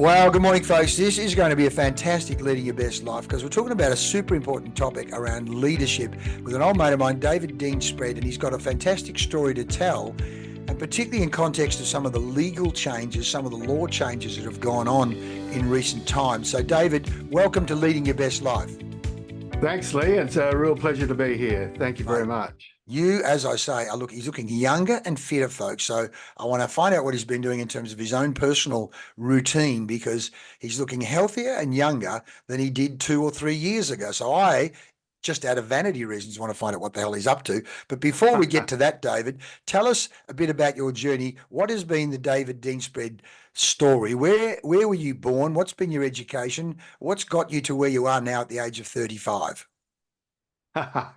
Well, good morning, folks. This is going to be a fantastic Leading Your Best Life because we're talking about a super important topic around leadership with an old mate of mine, David Deane-Spread, and he's got a fantastic story to tell, and particularly in context of some of the legal changes, some of the law changes that have gone on in recent times. So, David, welcome to Leading Your Best Life. Thanks, Leigh. It's a real pleasure to be here. Thank you very much. You, as I say, he's looking younger and fitter, folks. So I want to find out what he's been doing in terms of his own personal routine, because he's looking healthier and younger than he did 2 or 3 years ago. So I, just out of vanity reasons, want to find out what the hell he's up to. But before we get to that, David, tell us a bit about your journey. What has been the David Deane-Spread story? Where were you born? What's been your education? What's got you to where you are now at the age of 35?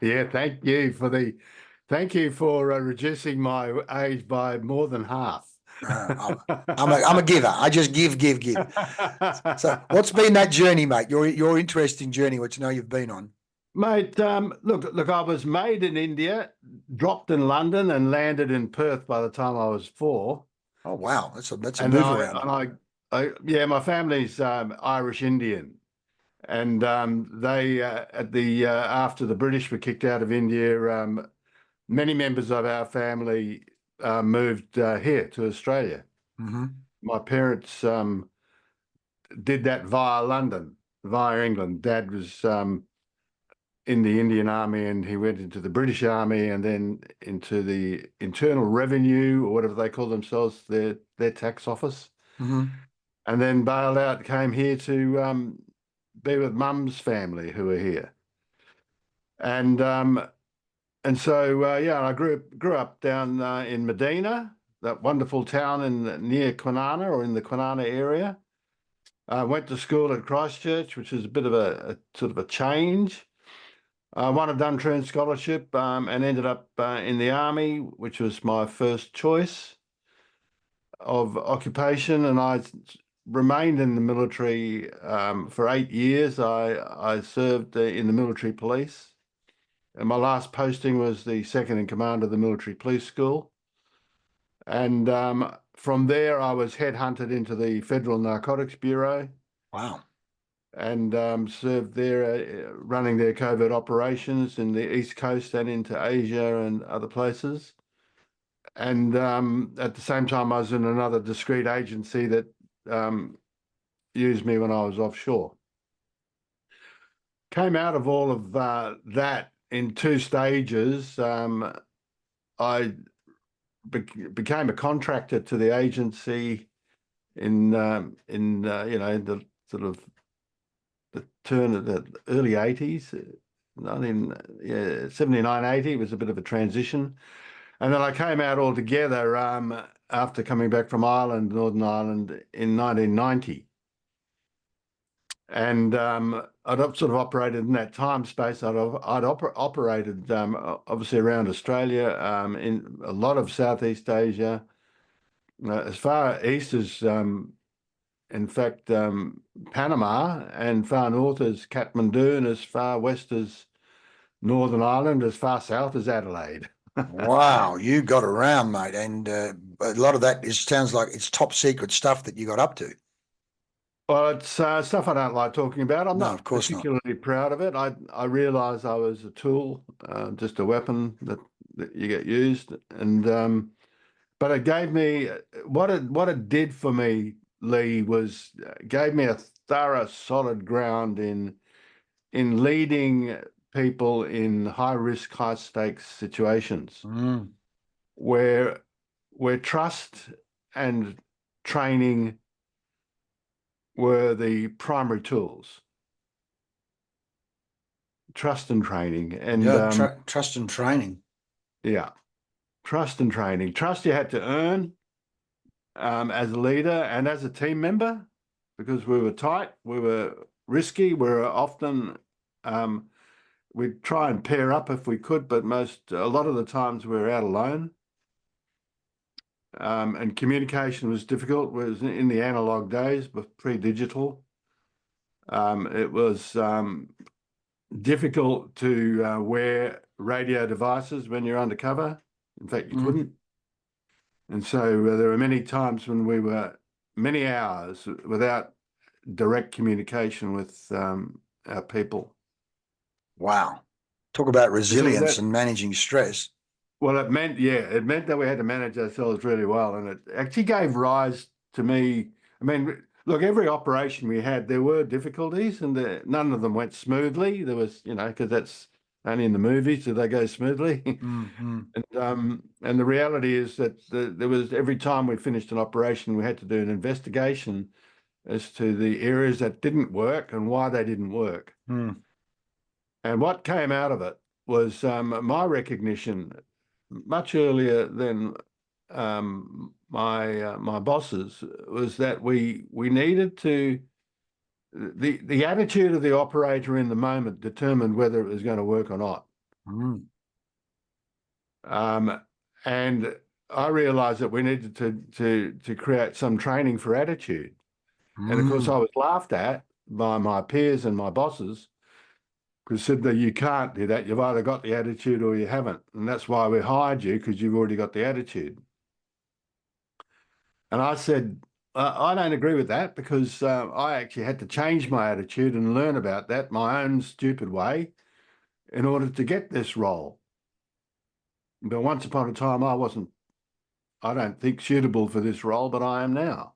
Yeah, thank you for reducing my age by more than half. I'm a giver. I just give. So what's been that journey, mate? Your interesting journey, which I know you've been on. Mate, look, I was made in India, dropped in London, and landed in Perth by the time I was 4. Oh wow, that's a move around. Yeah, my family's Irish Indian. And they, after the British were kicked out of India, many members of our family moved here to Australia. Mm-hmm. My parents did that via England. Dad was in the Indian Army, and he went into the British Army and then into the Internal Revenue, or whatever they call themselves, their tax office. Mm-hmm. And then bailed out, came here to be with Mum's family who are here, and so I grew up down in Medina, that wonderful town near Kwinana, or in the Kwinana area. I went to school at Christchurch, which is a bit of a sort of a change. I won a Dundream scholarship and ended up in the army, which was my first choice of occupation, and I remained in the military for 8 years. I served in the military police, and my last posting was the second in command of the military police school. And from there, I was headhunted into the Federal Narcotics Bureau. Wow. And served there, running their covert operations in the East Coast and into Asia and other places. And at the same time, I was in another discrete agency that used me when I was offshore. Came out of all of that in 2 stages. I became a contractor to the agency in the sort of the turn of the early 80s, 79, 80 was a bit of a transition. And then I came out altogether after coming back from Northern Ireland in 1990. And I'd sort of operated in that time space. I'd operated obviously around Australia, in a lot of Southeast Asia, as far east as, in fact, Panama, and far north as Kathmandu, and as far west as Northern Ireland, as far south as Adelaide. Wow, you got around, mate, and a lot of that sounds like it's top secret stuff that you got up to. Well, it's stuff I don't like talking about. I'm not of course particularly proud of it. I realised I was a tool, just a weapon that you get used, and but it gave me what it did for me, Leigh, was gave me a thorough, solid ground in leading people in high risk, high stakes situations, where trust and training were the primary tools. Trust and training, and trust and training. Yeah, trust and training. Trust you had to earn as a leader and as a team member, because we were tight, we were risky, we were often we'd try and pair up if we could, but a lot of the times we were out alone. And communication was difficult. It was in the analog days, but pre-digital. It was difficult to wear radio devices when you're undercover. In fact, you couldn't. And so there were many times when we were many hours without direct communication with our people. Wow. Talk about So resilience and managing stress. well, it meant that we had to manage ourselves really well, and it actually gave rise to me. I mean, look, every operation we had, there were difficulties, and none of them went smoothly. There was, because that's only in the movies do they go smoothly. Mm-hmm. And the reality is that there was every time we finished an operation, we had to do an investigation as to the areas that didn't work and why they didn't work. Mm. And what came out of it was my recognition much earlier than my bosses was that we needed to the attitude of the operator in the moment determined whether it was going to work or not. Mm. And I realized that we needed to create some training for attitude. And of course, Mm. I was laughed at by my peers and my bosses because said that you can't do that. You've either got the attitude or you haven't. And that's why we hired you, because you've already got the attitude. And I said, I don't agree with that, because I actually had to change my attitude and learn about that my own stupid way in order to get this role. But once upon a time, I don't think suitable for this role, but I am now.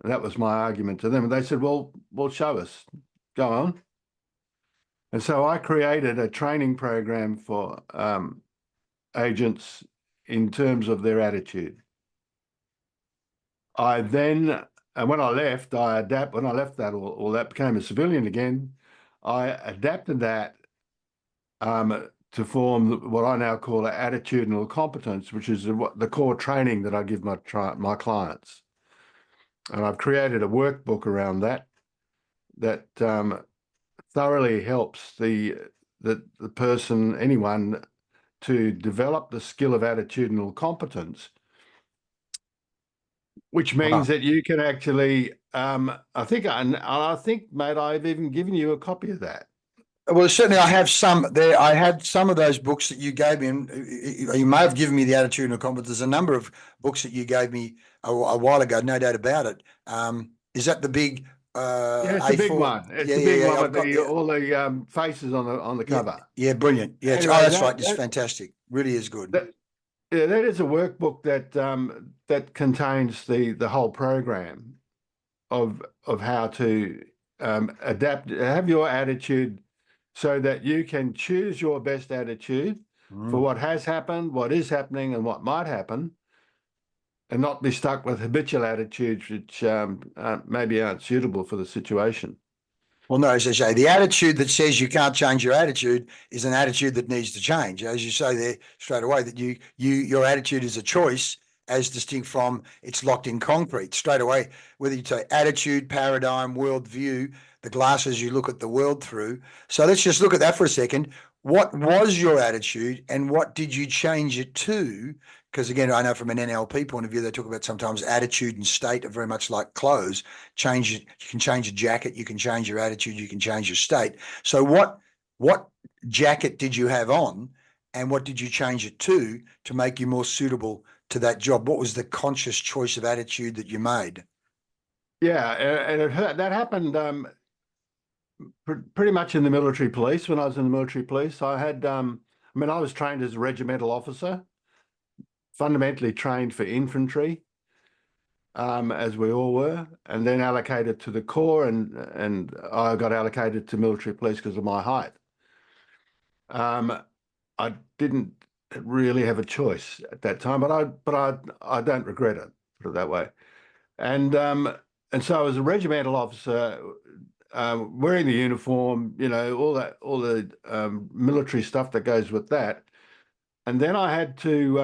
And that was my argument to them. And they said, well, show us. Go on. And so I created a training program for agents in terms of their attitude. I then, and when I left, when I left that, or that became a civilian again, I adapted that to form what I now call an attitudinal competence, which is the core training that I give my clients. And I've created a workbook around that thoroughly helps the person, anyone, to develop the skill of attitudinal competence, which means Wow. that you can actually, I think, mate, I've even given you a copy of that. Well, certainly I have some there. I had some of those books that you gave me, and you may have given me the Attitudinal Competence. There's a number of books that you gave me a while ago, no doubt about it. Is that the big Yeah, it's the big A4? one. It's Yeah, the yeah, big yeah. one I've with got the all the faces on the yeah, cover. yeah, brilliant. Yeah, Anyway, that's right. It's fantastic. Really is good. that is a workbook that contains the whole program of how to adapt, have your attitude so that you can choose your best attitude for Mm. what has happened, what is happening, and what might happen, and not be stuck with habitual attitudes which maybe aren't suitable for the situation. Well, no, as I say, the attitude that says you can't change your attitude is an attitude that needs to change. As you say there straight away, that your attitude is a choice as distinct from it's locked in concrete straight away. Whether you say attitude, paradigm, worldview, the glasses you look at the world through. So let's just look at that for a second. What was your attitude and what did you change it to? Because again, I know from an NLP point of view, they talk about sometimes attitude and state are very much like clothes. Change it. You can change a jacket. You can change your attitude. You can change your state. So what jacket did you have on, and what did you change it to make you more suitable to that job? What was the conscious choice of attitude that you made? Yeah, and that happened pretty much in the military police. When I was in the military police, I was trained as a regimental officer, fundamentally trained for infantry, as we all were, and then allocated to the Corps, and I got allocated to military police because of my height. I didn't really have a choice at that time, but I don't regret it, put it that way. And so as a regimental officer, wearing the uniform, all the military stuff that goes with that. And then I had to,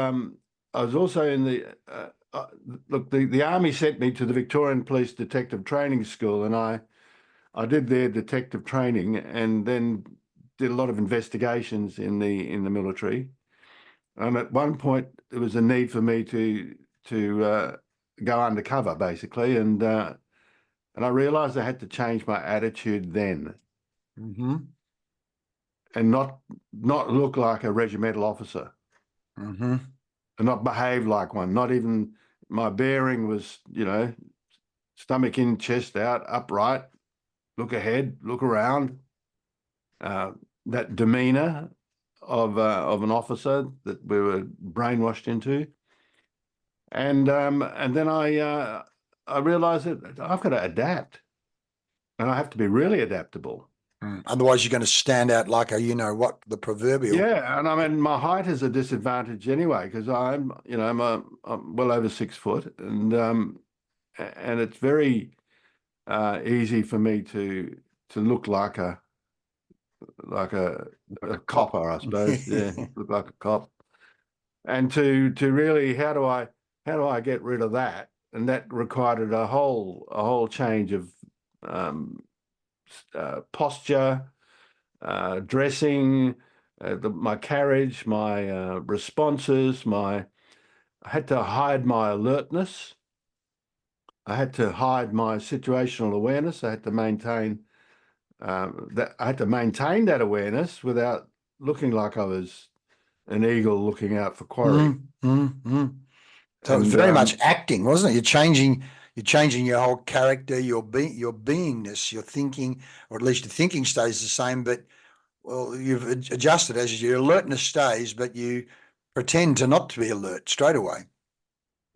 I was also in look, the Army sent me to the Victorian Police Detective Training School, and I did their detective training and then did a lot of investigations in the military. At one point, there was a need for me to go undercover, basically, and I realised I had to change my attitude then, Mm-hmm. and not look like a regimental officer, Mm-hmm. and not behave like one. Not even my bearing was, stomach in, chest out, upright, look ahead, look around. That demeanor of an officer that we were brainwashed into. And then I realized that I've got to adapt, and I have to be really adaptable. Otherwise, you're going to stand out like a, the proverbial. Yeah, and I mean, my height is a disadvantage anyway because I'm well over 6 foot, and it's very easy for me to look like a copper, I suppose. Yeah, look like a cop. And to really, how do I get rid of that? And that required a whole change of posture, dressing, my carriage, my responses, I had to hide my alertness. I had to hide my situational awareness. I had to maintain that awareness without looking like I was an eagle looking out for quarry. So it was And very much acting, wasn't it? You're changing your whole character, your beingness, your thinking, or at least your thinking stays the same, but well, you've adjusted as your alertness stays, but you pretend to not to be alert straight away.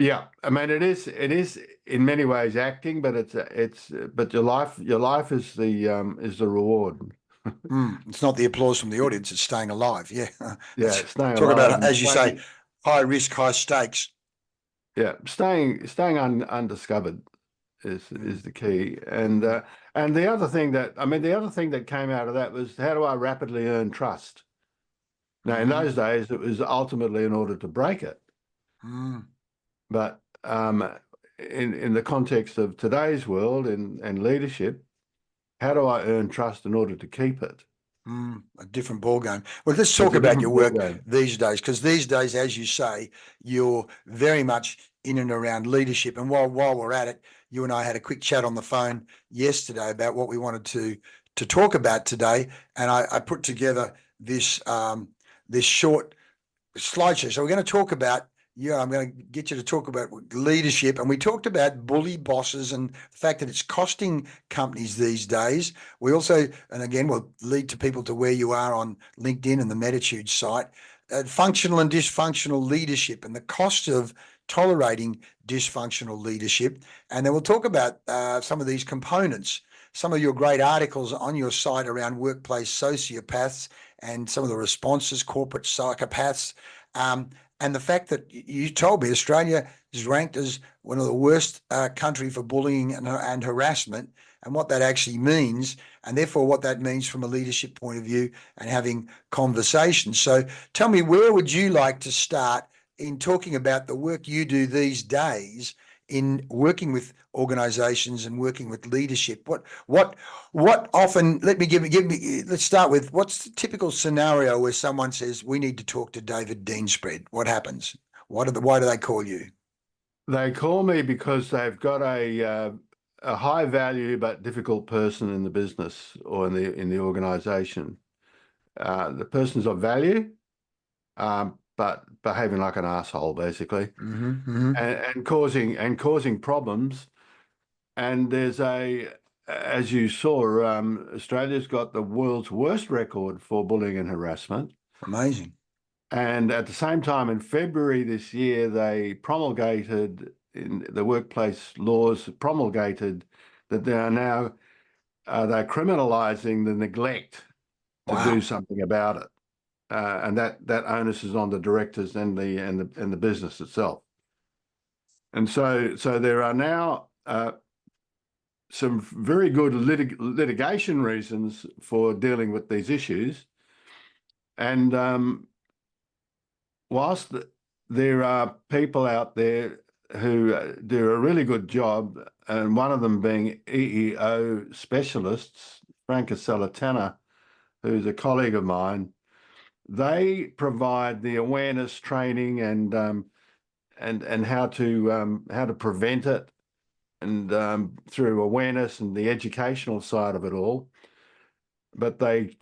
yeah, I mean it is in many ways acting, but but your life is the reward. It's not the applause from the audience; it's staying alive. Yeah, Yeah, staying talk alive about, and as you say, high risk, high stakes. staying undiscovered is the key. And the other thing that came out of that was how do I rapidly earn trust? Now, in those days, it was ultimately in order to break it. Mm. But in the context of today's world and leadership, how do I earn trust in order to keep it? A different ball game. Well, let's It's talk a about your different ball work game. these days, because these days, as you say, you're very much in and around leadership. And while we're at it, you and I had a quick chat on the phone yesterday about what we wanted to talk about today, and I put together this short slideshow. So we're going to talk about, I'm going to get you to talk about leadership. And we talked about bully bosses and the fact that it's costing companies these days. We also, and again, will lead to people to where you are on LinkedIn and the Meditude site, functional and dysfunctional leadership and the cost of tolerating dysfunctional leadership. And then we'll talk about some of these components, some of your great articles on your site around workplace sociopaths and some of the responses, corporate psychopaths, and the fact that you told me Australia is ranked as one of the worst country for bullying and harassment, and what that actually means, and therefore what that means from a leadership point of view and having conversations. So tell me, where would you like to start in talking about the work you do these days in working with organizations and working with leadership? What often, let's start with, what's the typical scenario where someone says, we need to talk to David Deane-Spread? What happens? Why do they call you? They call me because they've got a high value but difficult person in the business or in the organization. The person's of value, but behaving like an asshole, basically, and causing problems. And as you saw, Australia's got the world's worst record for bullying and harassment. Amazing. And at the same time, in February this year, they promulgated in the workplace laws promulgated that they are now they're criminalising the neglect to do Wow. something about it, and that onus is on the directors and the business itself. And so there are now some very good litigation reasons for dealing with these issues, and whilst there are people out there who do a really good job, and one of them being EEO specialists, Franca Salatana, who's a colleague of mine, they provide the awareness training and how to prevent it, and through awareness and the educational side of it all. But they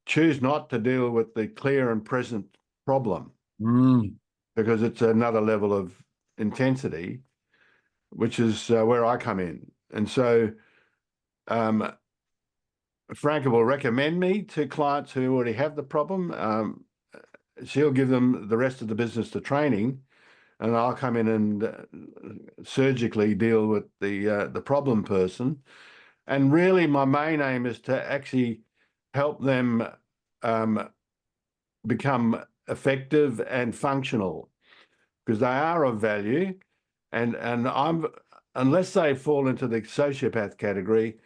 choose not to deal with the clear and present problem because it's another level of intensity. which is where I come in. And so Franca will recommend me to clients who already have the problem. She'll give them the rest of the business to training, and I'll come in and surgically deal with the problem person. And really, my main aim is to actually help them become effective and functional, because they are of value. And unless they fall into the sociopath category,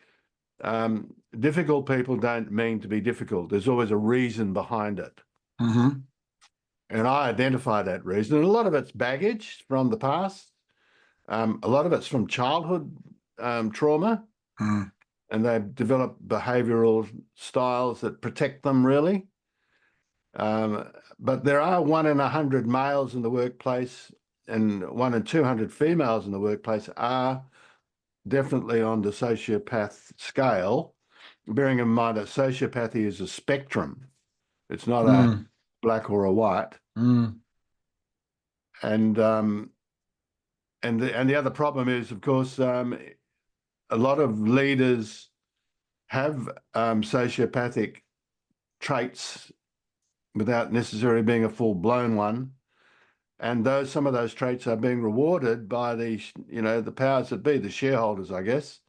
difficult people don't mean to be difficult. There's always a reason behind it. Mm-hmm. And I identify that reason. And a lot of it's baggage from the past. A lot of it's from childhood trauma. Mm. And they've developed behavioral styles that protect them, really. But there are 1 in 100 males in the workplace and 1 in 200 females in the workplace are definitely on the sociopath scale, bearing in mind that sociopathy is a spectrum. It's not a black or a white. Mm. And the other problem is, of course, a lot of leaders have sociopathic traits without necessarily being a full-blown one. And some of those traits are being rewarded by the powers that be, the shareholders, I guess.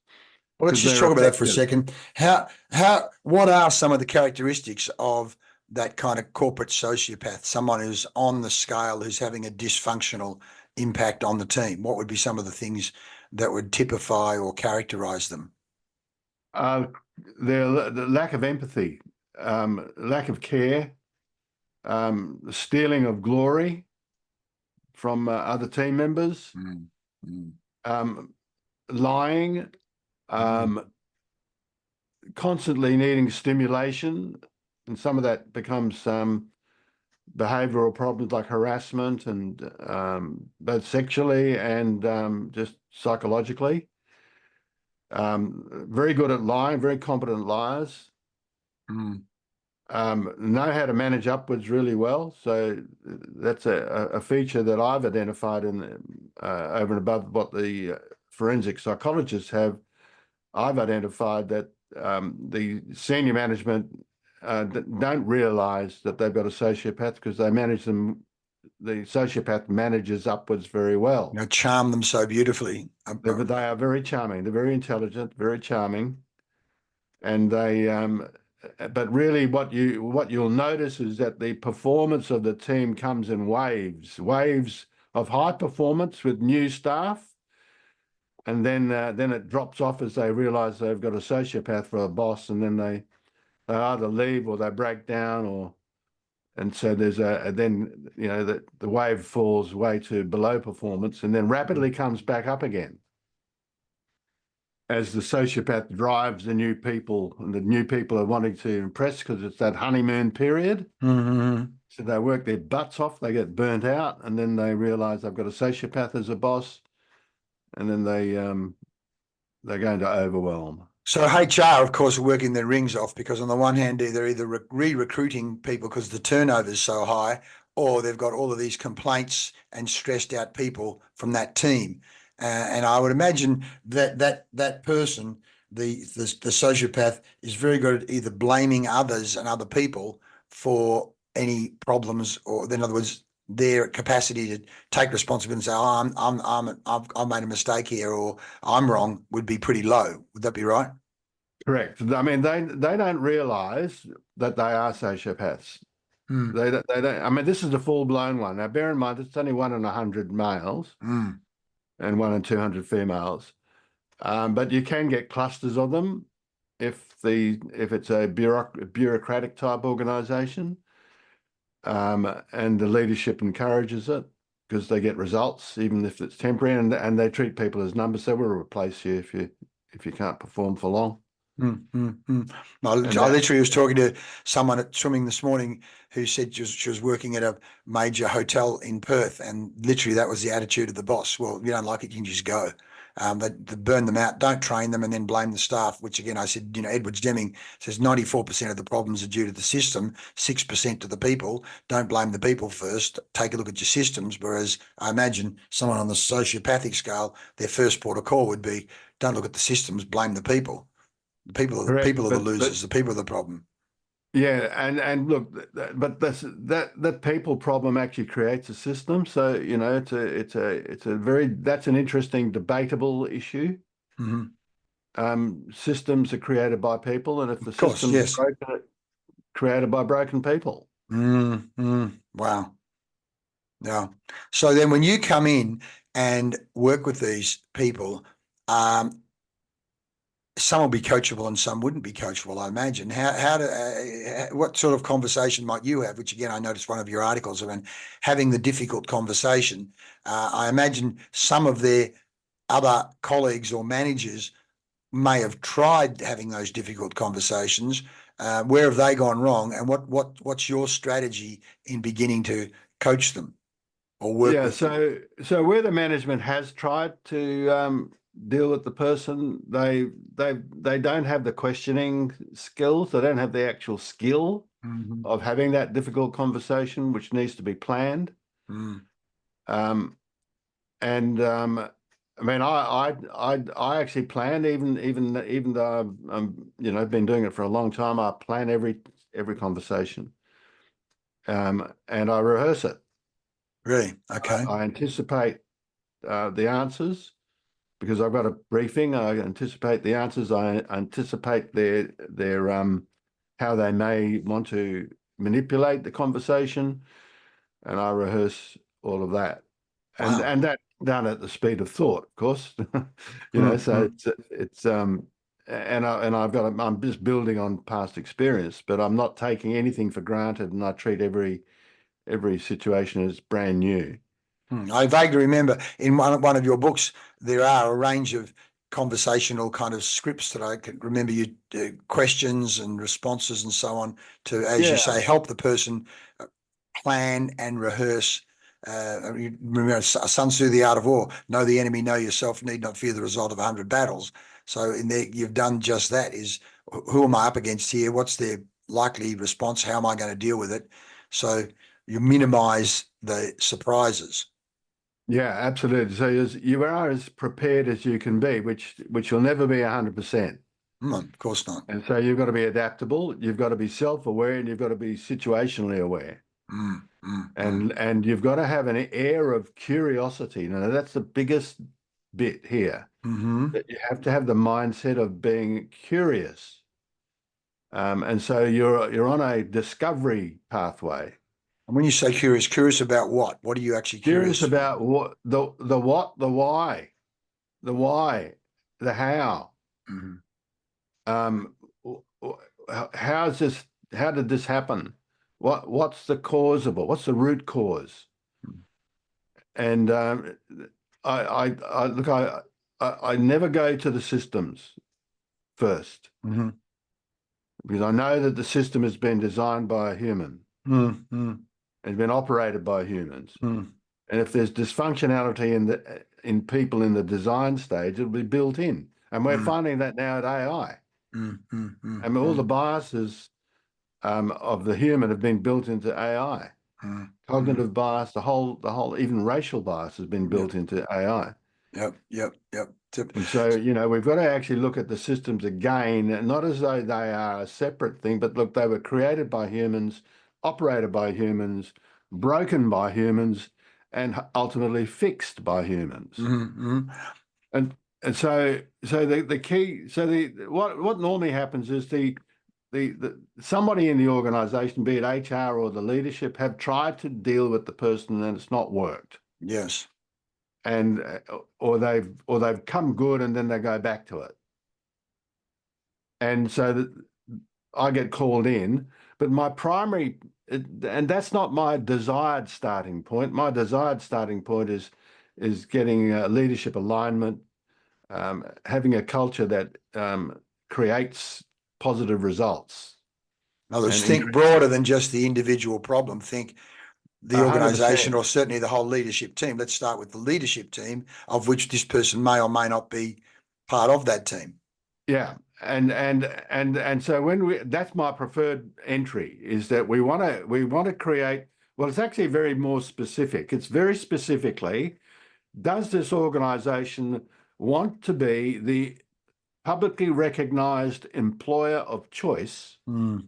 Well, let's just talk about that for a second. What are some of the characteristics of that kind of corporate sociopath, someone who's on the scale, who's having a dysfunctional impact on the team? What would be some of the things that would typify or characterize them? The lack of empathy, lack of care, stealing of glory from other team members, lying, constantly needing stimulation, and some of that becomes behavioral problems like harassment, and both sexually and just psychologically. Very good at lying, very competent liars. Know how to manage upwards really well. So that's a feature that I've identified in over and above what the forensic psychologists have. I've identified that the senior management don't realize that they've got a sociopath because they manage them. The sociopath manages upwards very well. You know, charm them so beautifully. They are very charming. They're very intelligent, very charming, and but really, what you'll notice is that the performance of the team comes in waves of high performance with new staff, and then it drops off as they realise they've got a sociopath for a boss, and then they either leave or they break down, and so there's then the wave falls way to below performance, and then rapidly comes back up again as the sociopath drives the new people, and the new people are wanting to impress because it's that honeymoon period. So they work their butts off, they get burnt out, and then they realize they've got a sociopath as a boss, and then they're going to overwhelm. So HR, of course, are working their rings off because on the one hand, they're either re-recruiting people because the turnover is so high, or they've got all of these complaints and stressed out people from that team. And I would imagine that person, the sociopath, is very good at either blaming others and other people for any problems, or in other words, their capacity to take responsibility and say, "Oh, I've made a mistake here," or "I'm wrong," would be pretty low. Would that be right? Correct. I mean, they don't realize that they are sociopaths. They don't. I mean, this is a full-blown one. Now, bear in mind, it's only 1 in 100 males. And 1 in 200 females, but you can get clusters of them if it's a bureaucratic type organisation, and the leadership encourages it because they get results even if it's temporary, and they treat people as numbers. So we'll replace you if you can't perform for long. I literally was talking to someone at swimming this morning who said she was working at a major hotel in Perth, and literally that was the attitude of the boss. Well, if you don't like it, you can just go. They burn them out, don't train them, and then blame the staff, which again, I said, Edwards Deming says 94% of the problems are due to the system, 6% to the people. Don't blame the people first. Take a look at your systems. Whereas I imagine someone on the sociopathic scale, their first port of call would be, don't look at the systems, blame the people. The Correct. people are the But losers. The people are the problem. yeah, and look, but that people problem actually creates a system. So it's a very that's an interesting debatable issue. Mm-hmm. Systems are created by people, and if the Of course, systems are yes. broken, created by broken people. Wow. Yeah. So then when you come in and work with these people, some will be coachable and some wouldn't be coachable, I imagine. What sort of conversation might you have? Which again, I noticed one of your articles around having the difficult conversation. I imagine some of their other colleagues or managers may have tried having those difficult conversations. Where have they gone wrong? And what's your strategy in beginning to coach them or work Yeah, with them? so where the management has tried to deal with the person, they don't have the questioning skills. They don't have the actual skill Mm-hmm. of having that difficult conversation, which needs to be planned. Mm. Um, and I mean, I actually plan even though I've been doing it for a long time. I plan every conversation, and I rehearse it. Really? Okay. I anticipate the answers because I've got a briefing. I anticipate the answers. I anticipate their how they may want to manipulate the conversation, and I rehearse all of that. Wow. And that done at the speed of thought, of course. So Mm-hmm. it's I'm just building on past experience, but I'm not taking anything for granted, and I treat every situation as brand new. I vaguely remember in one of your books, there are a range of conversational kind of scripts that I can remember you questions and responses and so on to, as you Yeah, say, help the person plan and rehearse. You remember Sun Tzu, The Art of War, know the enemy, know yourself, need not fear the result of 100 battles. So in there, you've done just that is who am I up against here? What's their likely response? How am I going to deal with it? So you minimize the surprises. yeah, absolutely. So you are as prepared as you can be, which will never be 100%. Of course not. And so you've got to be adaptable, you've got to be self-aware, and you've got to be situationally aware. Mm, mm, mm. And you've got to have an air of curiosity. Now, that's the biggest bit here, Hmm. that you have to have the mindset of being curious. And so you're on a discovery pathway. And when you say curious, curious about what? What are you actually Curious curious about? about what the what, the why, the how. Hmm. Um, how's this? How did this happen? What's the cause of it? What's the root cause? And I look, I never go to the systems first Hmm. because I know that the system has been designed by a human Mm, mm, and been operated by humans. mm, And if there's dysfunctionality in people in the design stage, it'll be built in. And we're mm, finding that now at AI. mm, mm, mm, I mean, all the mm, biases of the human have been built into AI. mm, mm. Cognitive bias, the whole, even racial bias has been Yep, built into AI. yep, yep, yep. And so, we've got to actually look at the systems again, not as though they are a separate thing, but look, they were created by humans, operated by humans, broken by humans, and ultimately fixed by humans. Mm-hmm. And so the key, so the what normally happens is the somebody in the organization, be it HR or the leadership, have tried to deal with the person and it's not worked. Yes. And or they've come good and then they go back to it. And so that I get called in, but my primary, and that's not my desired starting point. My desired starting point is getting leadership alignment, having a culture that creates positive results In other words, and think broader than just the individual problem. Think the organization, 100%. or certainly the whole leadership team. Let's start with the leadership team, of which this person may or may not be part of that team. Yeah. And so that's my preferred entry, is that we want to create, well, it's actually very more specific. It's very specifically, does this organization want to be the publicly recognized employer of choice, and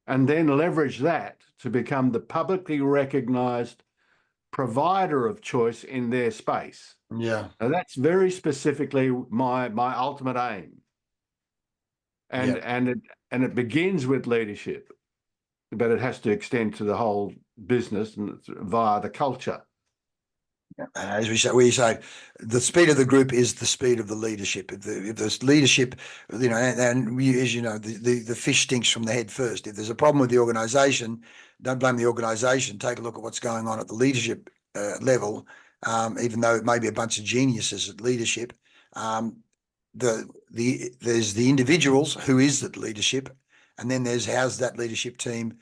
then leverage that to become the publicly recognized provider of choice in their space? Yeah. Now, that's very specifically my ultimate aim. And it begins with leadership, but it has to extend to the whole business and via the culture. As we say, the speed of the group is the speed of the leadership. If there's leadership, and as you know, the fish stinks from the head first. If there's a problem with the organisation, don't blame the organisation. Take a look at what's going on at the leadership level. Even though it may be a bunch of geniuses at leadership, there's the individuals who is that leadership, and then there's how's that leadership team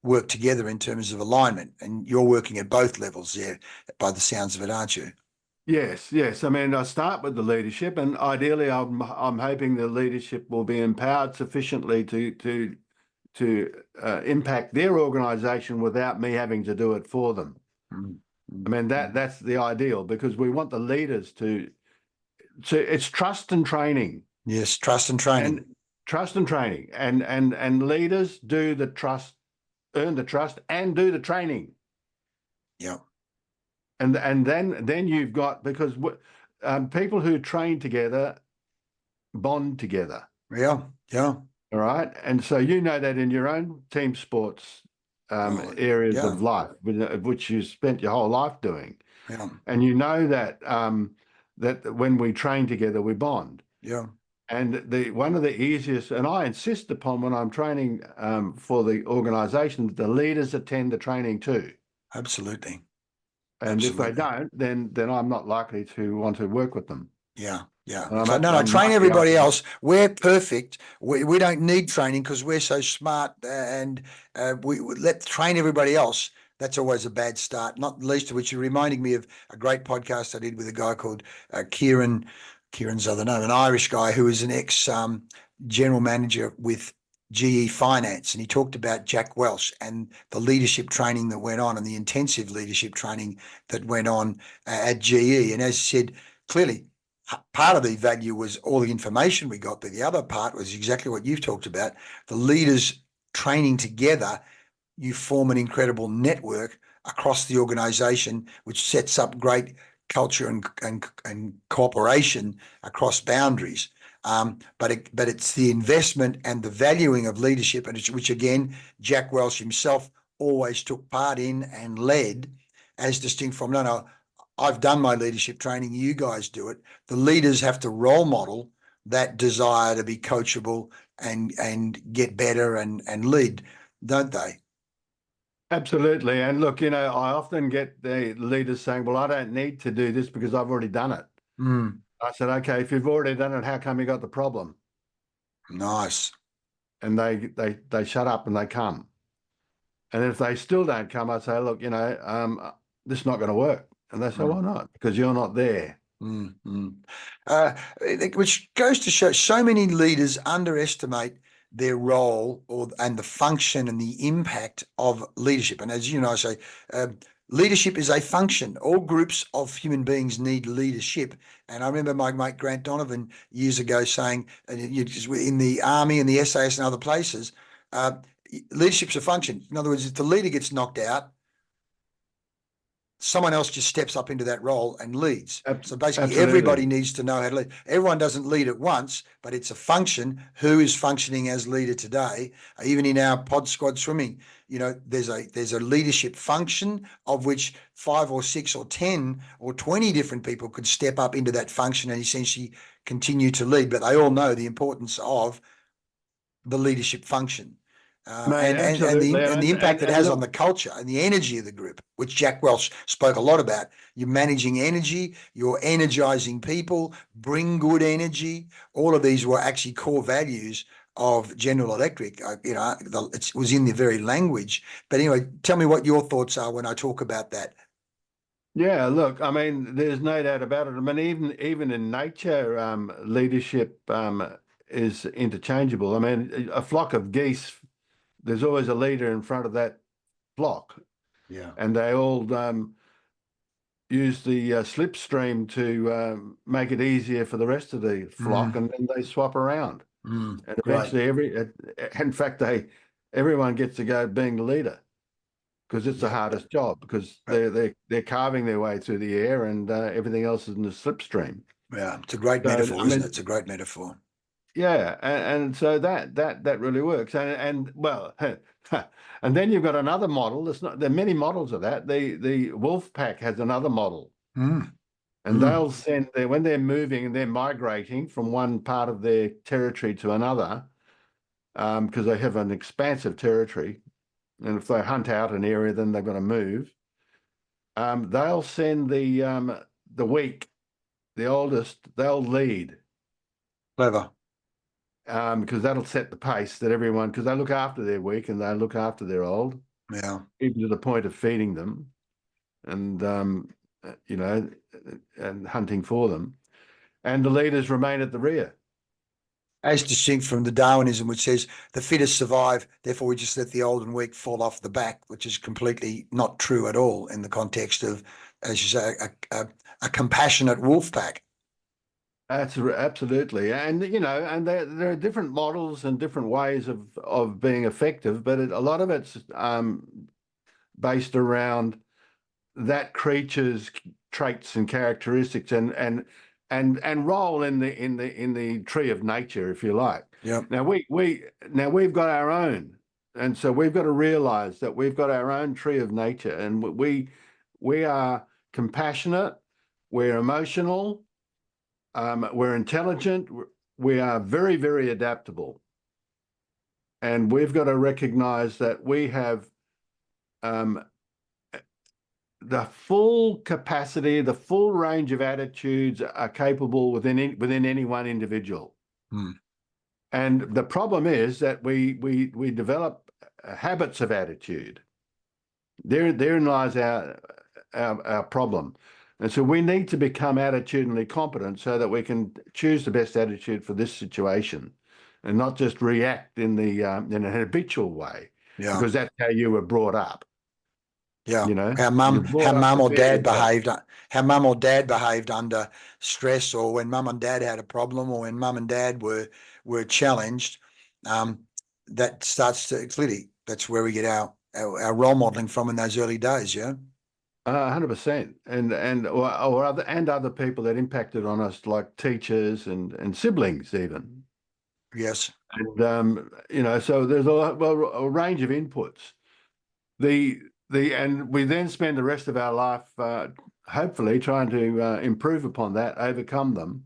work together in terms of alignment. And you're working at both levels there, by the sounds of it, aren't you? Yes. I mean, I start with the leadership, and ideally, I'm hoping the leadership will be empowered sufficiently to impact their organisation without me having to do it for them. I mean, that's the ideal, because we want the leaders to it's trust and training. Yes, trust and training. And leaders do the trust, earn the trust, and do the training. Yeah. And then you've got, because people who train together bond together. Yeah. All right. And so you know that in your own team sports areas of life, which you spent your whole life doing. Yeah. And you know that that when we train together, we bond. Yeah. And one of the easiest, and I insist upon when I'm training for the organisation, that the leaders attend the training too. Absolutely. And if they don't, then I'm not likely to want to work with them. Yeah. So train everybody else. We're perfect. We don't need training because we're so smart, and we let train everybody else. That's always a bad start, not least of which you're reminding me of a great podcast I did with a guy called Kieran's other name, an Irish guy who is an ex general manager with GE Finance, and he talked about Jack Welch and the leadership training that went on, and the intensive leadership training that went on at GE. And as he said, clearly, part of the value was all the information we got, but the other part was exactly what you've talked about. The leaders training together, you form an incredible network across the organization, which sets up great culture and cooperation across boundaries. But it's the investment and the valuing of leadership, and which again, Jack Welch himself always took part in and led, as distinct from, no, I've done my leadership training, you guys do it. The leaders have to role model that desire to be coachable and get better and lead, don't they? Absolutely. And look, I often get the leaders saying, well, I don't need to do this because I've already done it. I said, okay, if you've already done it, how come you got the problem? Nice. And they shut up and they come. And if they still don't come, I say, look, this is not going to work. And they say, why not? Because you're not there. Which goes to show so many leaders underestimate their role and the function and the impact of leadership. And as you know, I say, leadership is a function. All groups of human beings need leadership. And I remember my mate Grant Donovan years ago saying, in the Army and the SAS and other places, leadership's a function. In other words, if the leader gets knocked out, someone else just steps up into that role and leads. So basically, Absolutely. Everybody needs to know how to lead. Everyone doesn't lead at once, but it's a function. Who is functioning as leader today? Even in our pod squad swimming, there's a leadership function of which 5 or 6 or 10 or 20 different people could step up into that function and essentially continue to lead. But they all know the importance of the leadership function. Mate, And absolutely. the impact it And has on the look, culture and the energy of the group, which Jack Welch spoke a lot about. You're managing energy, you're energizing people, bring good energy. All of these were actually core values of General Electric. It was in the very language. But anyway, tell me what your thoughts are when I talk about that. yeah, look, I mean, there's no doubt about it. I mean, even in nature, leadership is interchangeable. I mean, a flock of geese, there's always a leader in front of that flock, Yeah. and they all use the slipstream to make it easier for the rest of the flock, and then they swap around. And Great. eventually, in fact, everyone gets to go being the leader because it's the Yeah. hardest job because they're carving their way through the air and everything else is in the slipstream. Yeah. It's a great So metaphor, I isn't it? mean, It's a great metaphor. yeah, and so that really works. And well, and then you've got another model. There are many models of that. The wolf pack has another model. Mm. And Mm. they'll send when they're moving and they're migrating from one part of their territory to another, because they have an expansive territory. And if they hunt out an area, then they're going to move. They'll send the weak, the oldest, they'll lead, Clever. because that'll set the pace that everyone, because they look after their weak and they look after their old, Yeah. even to the point of feeding them and you know, and hunting for them. And the leaders remain at the rear. As distinct from the Darwinism, which says the fittest survive, therefore we just let the old and weak fall off the back, which is completely not true at all in the context of, as you say, a compassionate wolf pack. That's absolutely, and and there are different models and different ways of being effective, but a lot of it's based around that creature's traits and characteristics and role in the tree of nature, if you like. Yep. Now we've got our own, and so we've got to realize that we've got our own tree of nature, and we are compassionate, we're emotional, we're intelligent, we are very, very adaptable, and we've got to recognize that we have um, the full capacity, the full range of attitudes are capable within any one individual. Hmm. And the problem is that we develop habits of attitude. Therein lies our problem. And so we need to become attitudinally competent so that we can choose the best attitude for this situation and not just react in an habitual way, Yeah. because that's how you were brought up. Yeah. You're How mum, how brought up mum to or fear dad yourself. behaved, how mum or dad behaved under stress, or when mum and dad had a problem, or when mum and dad were challenged. Um, that starts to clearly, that's where we get our role modeling from in those early days. Yeah. 100%, or other people that impacted on us, like teachers and siblings even. Yes. And so there's a range of inputs. The and we then spend the rest of our life, hopefully, trying to improve upon that, overcome them,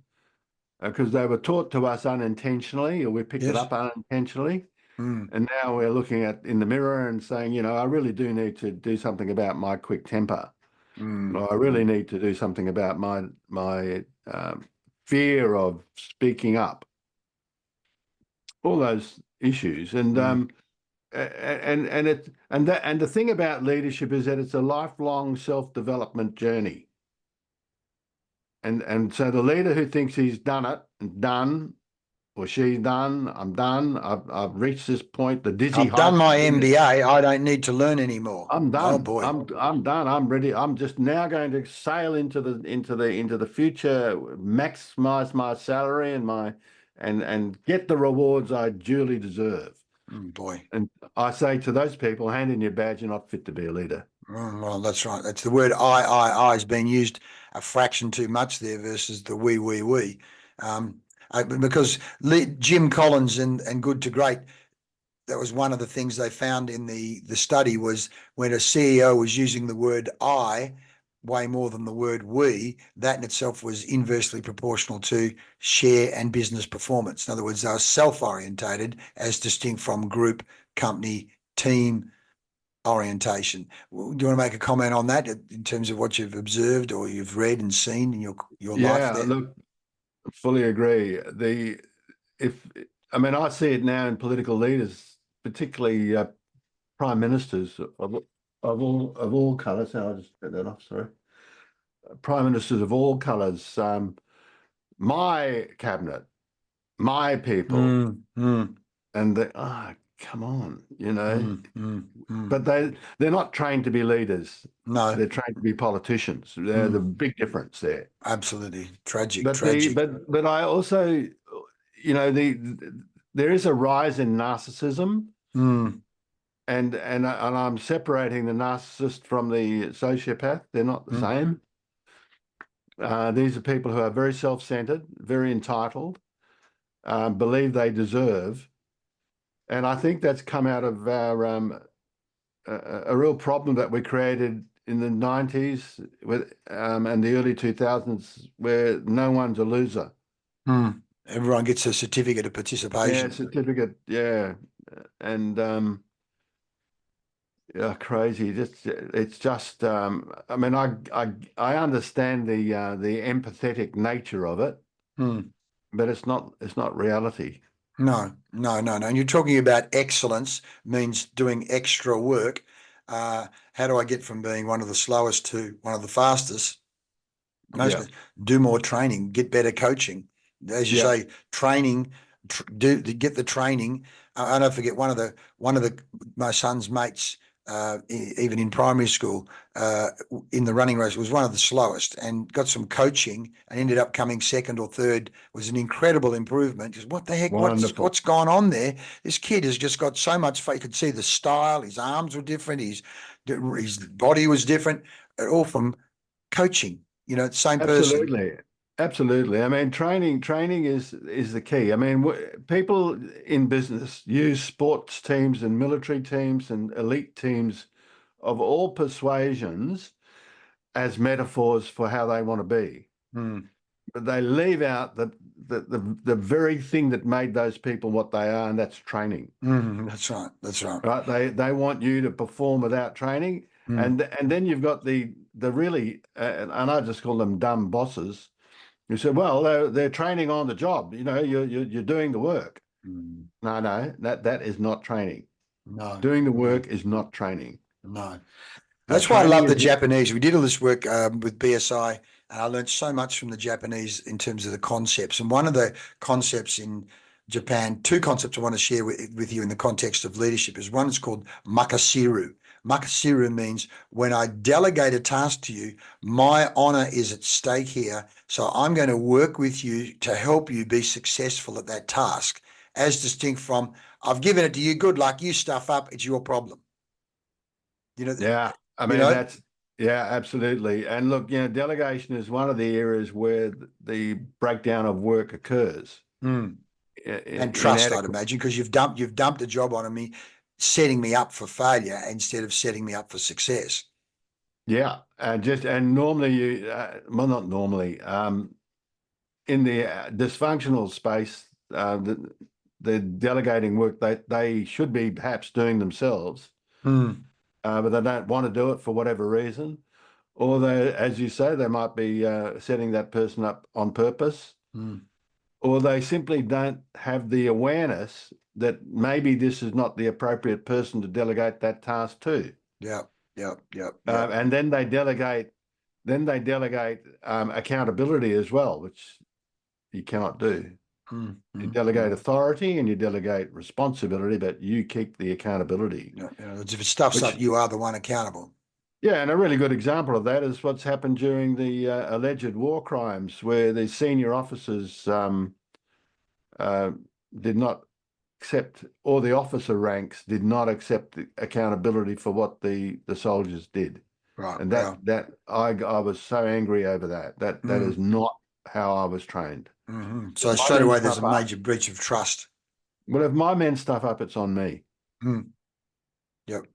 because they were taught to us unintentionally, or we picked it Yes. up unintentionally. Mm. And now we're looking in the mirror and saying, I really do need to do something about my quick temper. Mm. I really need to do something about my fear of speaking up. All those issues, and Mm. the thing about leadership is that it's a lifelong self-development journey. And so the leader who thinks he's done it and done, or she's done, I'm done, I've reached this point, the dizzy I've done heights my of being. MBA. I don't need to learn anymore. I'm Oh done. boy. I'm done. I'm ready. I'm just now going to sail into the future, maximize my salary and and get the rewards I duly deserve. Boy. And I say to those people, hand in your badge, you're not fit to be a leader. Well, that's right. That's the word I has been used a fraction too much there versus the we. Because Jim Collins and Good to Great, that was one of the things they found in the study was when a CEO was using the word I way more than the word we, that in itself was inversely proportional to share and business performance. In other words, they were self-orientated as distinct from group company, team orientation. Do you want to make a comment on that in terms of what you've observed or you've read and seen in your life Yeah, there? look, fully agree. I mean, I see it now in political leaders, particularly prime ministers of all colours. Now I'll just get that off. Sorry, prime ministers of all colours. My cabinet, my people, and come on, But they're not trained to be leaders. No, They're trained to be politicians. They're the big difference there. absolutely tragic, But tragic. but I also, there is a rise in narcissism, and I'm separating the narcissist from the sociopath. They're not the same. These are people who are very self-centered, very entitled, believe they deserve, and I think that's come out of our a real problem that we created in the 90s with and the early 2000s, where no one's a loser. Everyone gets a certificate of participation. Yeah, certificate. Yeah, and yeah, crazy. It's just. I mean, I understand the empathetic nature of it, but it's not reality. No. And you're talking about excellence means doing extra work. How do I get from being one of the slowest to one of the fastest? Yeah, Do more training, get better coaching. As you yeah. say, training, get the training. I don't forget one of the my son's mates, even in primary school, in the running race was one of the slowest, and got some coaching and ended up coming second or third. Was an incredible improvement. Just what the heck? Wonderful. What's gone on there? This kid has just got so much faith. You could see the style. His arms were different. His body was different. All from coaching. Same person. Absolutely. I mean, training is the key. I mean, people in business use sports teams and military teams and elite teams of all persuasions as metaphors for how they want to be. But they leave out the very thing that made those people what they are, and that's training. That's right. That's right. Right? They want you to perform without training, and then you've got the really and I just call them dumb bosses. You said, well, they're training on the job. You're doing the work. No, that is not training. No. Doing the work is not training. No. That's why I Training love the is Japanese. We did all this work with BSI, and I learned so much from the Japanese in terms of the concepts. And one of the concepts in Japan, two concepts I want to share with you in the context of leadership is one is called makasiru. Makasiru means when I delegate a task to you, my honor is at stake here. So I'm going to work with you to help you be successful at that task, as distinct from I've given it to you, good luck, you stuff up, it's your problem. Yeah, I mean absolutely. And look, delegation is one of the areas where the breakdown of work occurs. And trust, I'd imagine, because you've dumped a job on me, setting me up for failure instead of setting me up for success. Yeah, and normally well, not normally. In the dysfunctional space, the delegating work they should be perhaps doing themselves, but they don't want to do it for whatever reason, or they, as you say, they might be setting that person up on purpose, or they simply don't have the awareness that maybe this is not the appropriate person to delegate that task to. Yeah. And then they delegate. Accountability as well, which you cannot do. You delegate authority and you delegate responsibility, but you keep the accountability. If it stuffs up, you are the one accountable. Yeah, and a really good example of that is what's happened during the alleged war crimes, where the senior officers did not accept, or the officer ranks did not accept the accountability for what the soldiers did. Right. And that I was so angry over that. That is not how I was trained. So straight away, there's a major breach of trust. Well, if my men stuff up, it's on me. Yep.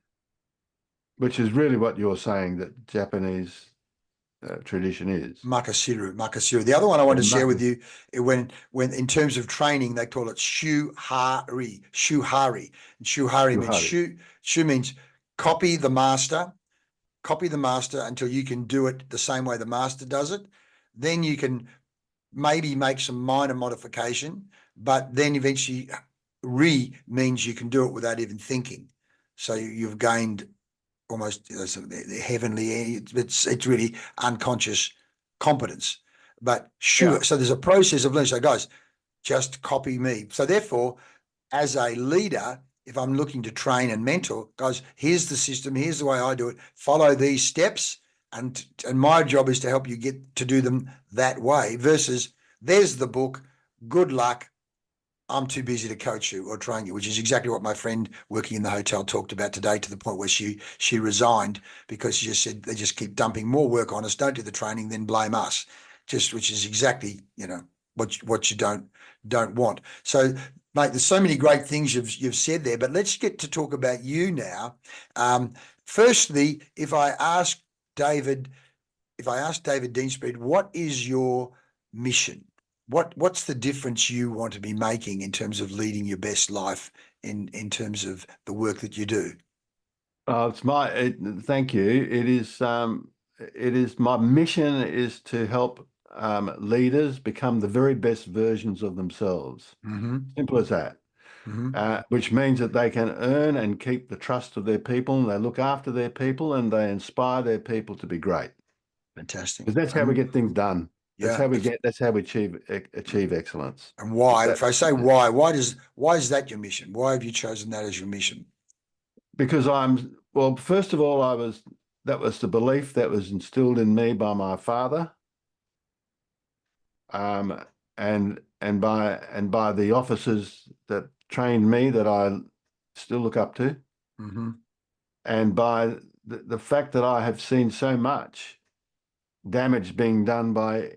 Which is really what you're saying, that Japanese tradition is. Makasiru. The other one I want Yeah, to share with you, when in terms of training, they call it shuhari. Shuhari. And shuhari means shu means copy the master until you can do it the same way the master does it. Then you can maybe make some minor modification, but then eventually means you can do it without even thinking. So you've gained almost the heavenly, it's really unconscious competence. But sure, so there's a process of learning. So guys, just copy me. So therefore, as a leader, if I'm looking to train and mentor, guys, here's the system, here's the way I do it. Follow these steps, and my job is to help you get to do them that way. Versus, there's the book. Good luck. I'm too busy to coach you or train you, which is exactly what my friend working in the hotel talked about today, to the point where she resigned because she just said they just keep dumping more work on us, don't do the training, then blame us. Which is exactly, what you don't want. So, mate, there's so many great things you've said there, but let's get to talk about you now. Firstly, if I ask David Deane-Spread, what is your mission? What's the difference you want to be making in terms of leading your best life in terms of the work that you do? Thank you. It is my mission is to help leaders become the very best versions of themselves. Simple as that. Which means that they can earn and keep the trust of their people, and they look after their people, and they inspire their people to be great. Fantastic. Because that's how we get things done. That's how we achieve excellence. And why? If I say why is that your mission? Why have you chosen that as your mission? Because first of all, that was the belief that was instilled in me by my father, and by the officers that trained me, that I still look up to, and by the fact that I have seen so much damage being done by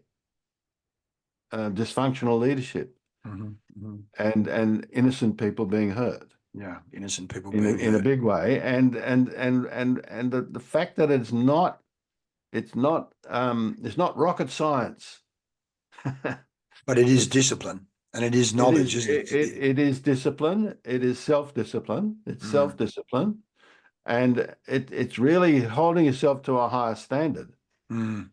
dysfunctional leadership, and innocent people being hurt. Yeah, innocent people in a big way, and the fact that it's not rocket science. But it is discipline, and it is knowledge, isn't it? It is discipline. It is self-discipline. It's self-discipline, and it's really holding yourself to a higher standard, and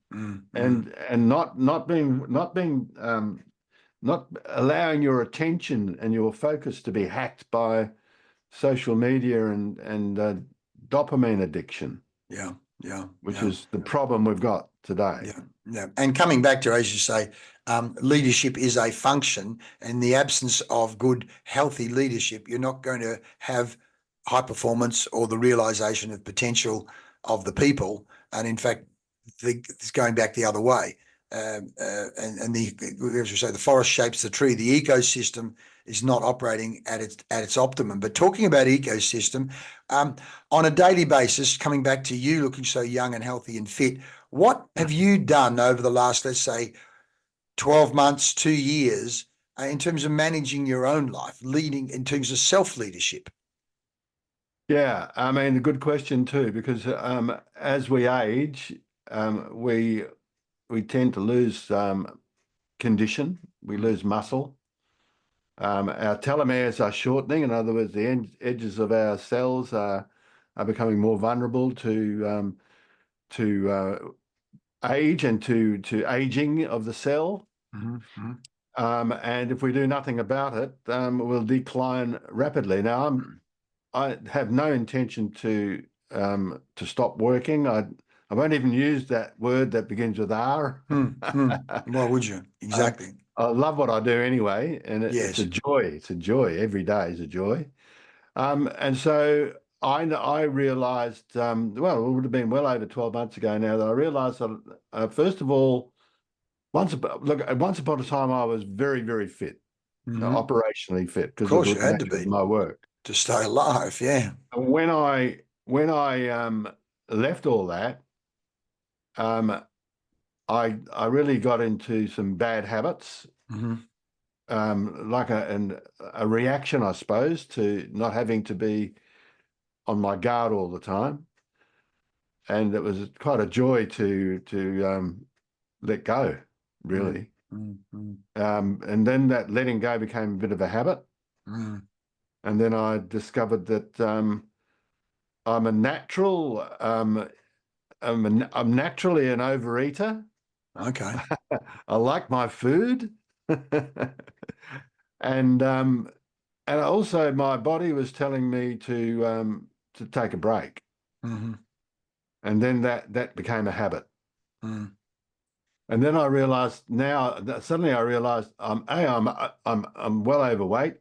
not allowing your attention and your focus to be hacked by social media and dopamine addiction. Which is the problem we've got today. Yeah. And coming back to, as you say, leadership is a function. In the absence of good, healthy leadership, you're not going to have high performance or the realization of potential of the people. And in fact, it's going back the other way. As you say, the forest shapes the tree. The ecosystem is not operating at its optimum. But talking about ecosystem, on a daily basis, coming back to you looking so young and healthy and fit, what have you done over the last, let's say, 12 months, 2 years, in terms of managing your own life, leading in terms of self-leadership? Yeah, I mean, a good question too, because as we age, we tend to lose condition, we lose muscle. Our telomeres are shortening. In other words, the edges of our cells are becoming more vulnerable to age and to aging of the cell. And if we do nothing about it, we'll decline rapidly. Now, I have no intention to stop working. I won't even use that word that begins with R. Why would you? Exactly. I love what I do anyway, and it's a joy. It's a joy. Every day is a joy. And so I realized, well, it would have been well over 12 months ago now, that I realized that, first of all, once upon a time, I was very, very fit, operationally fit, because of course you had to be my work to stay alive. Yeah. And when I left all that, I really got into some bad habits, like a reaction, I suppose, to not having to be on my guard all the time. and it was quite a joy to let go, really. And then that letting go became a bit of a habit. And then I discovered that I'm a natural. I'm naturally an overeater. Okay. I like my food, and also my body was telling me to take a break, and then that became a habit. And then I realized suddenly I realized I'm well overweight,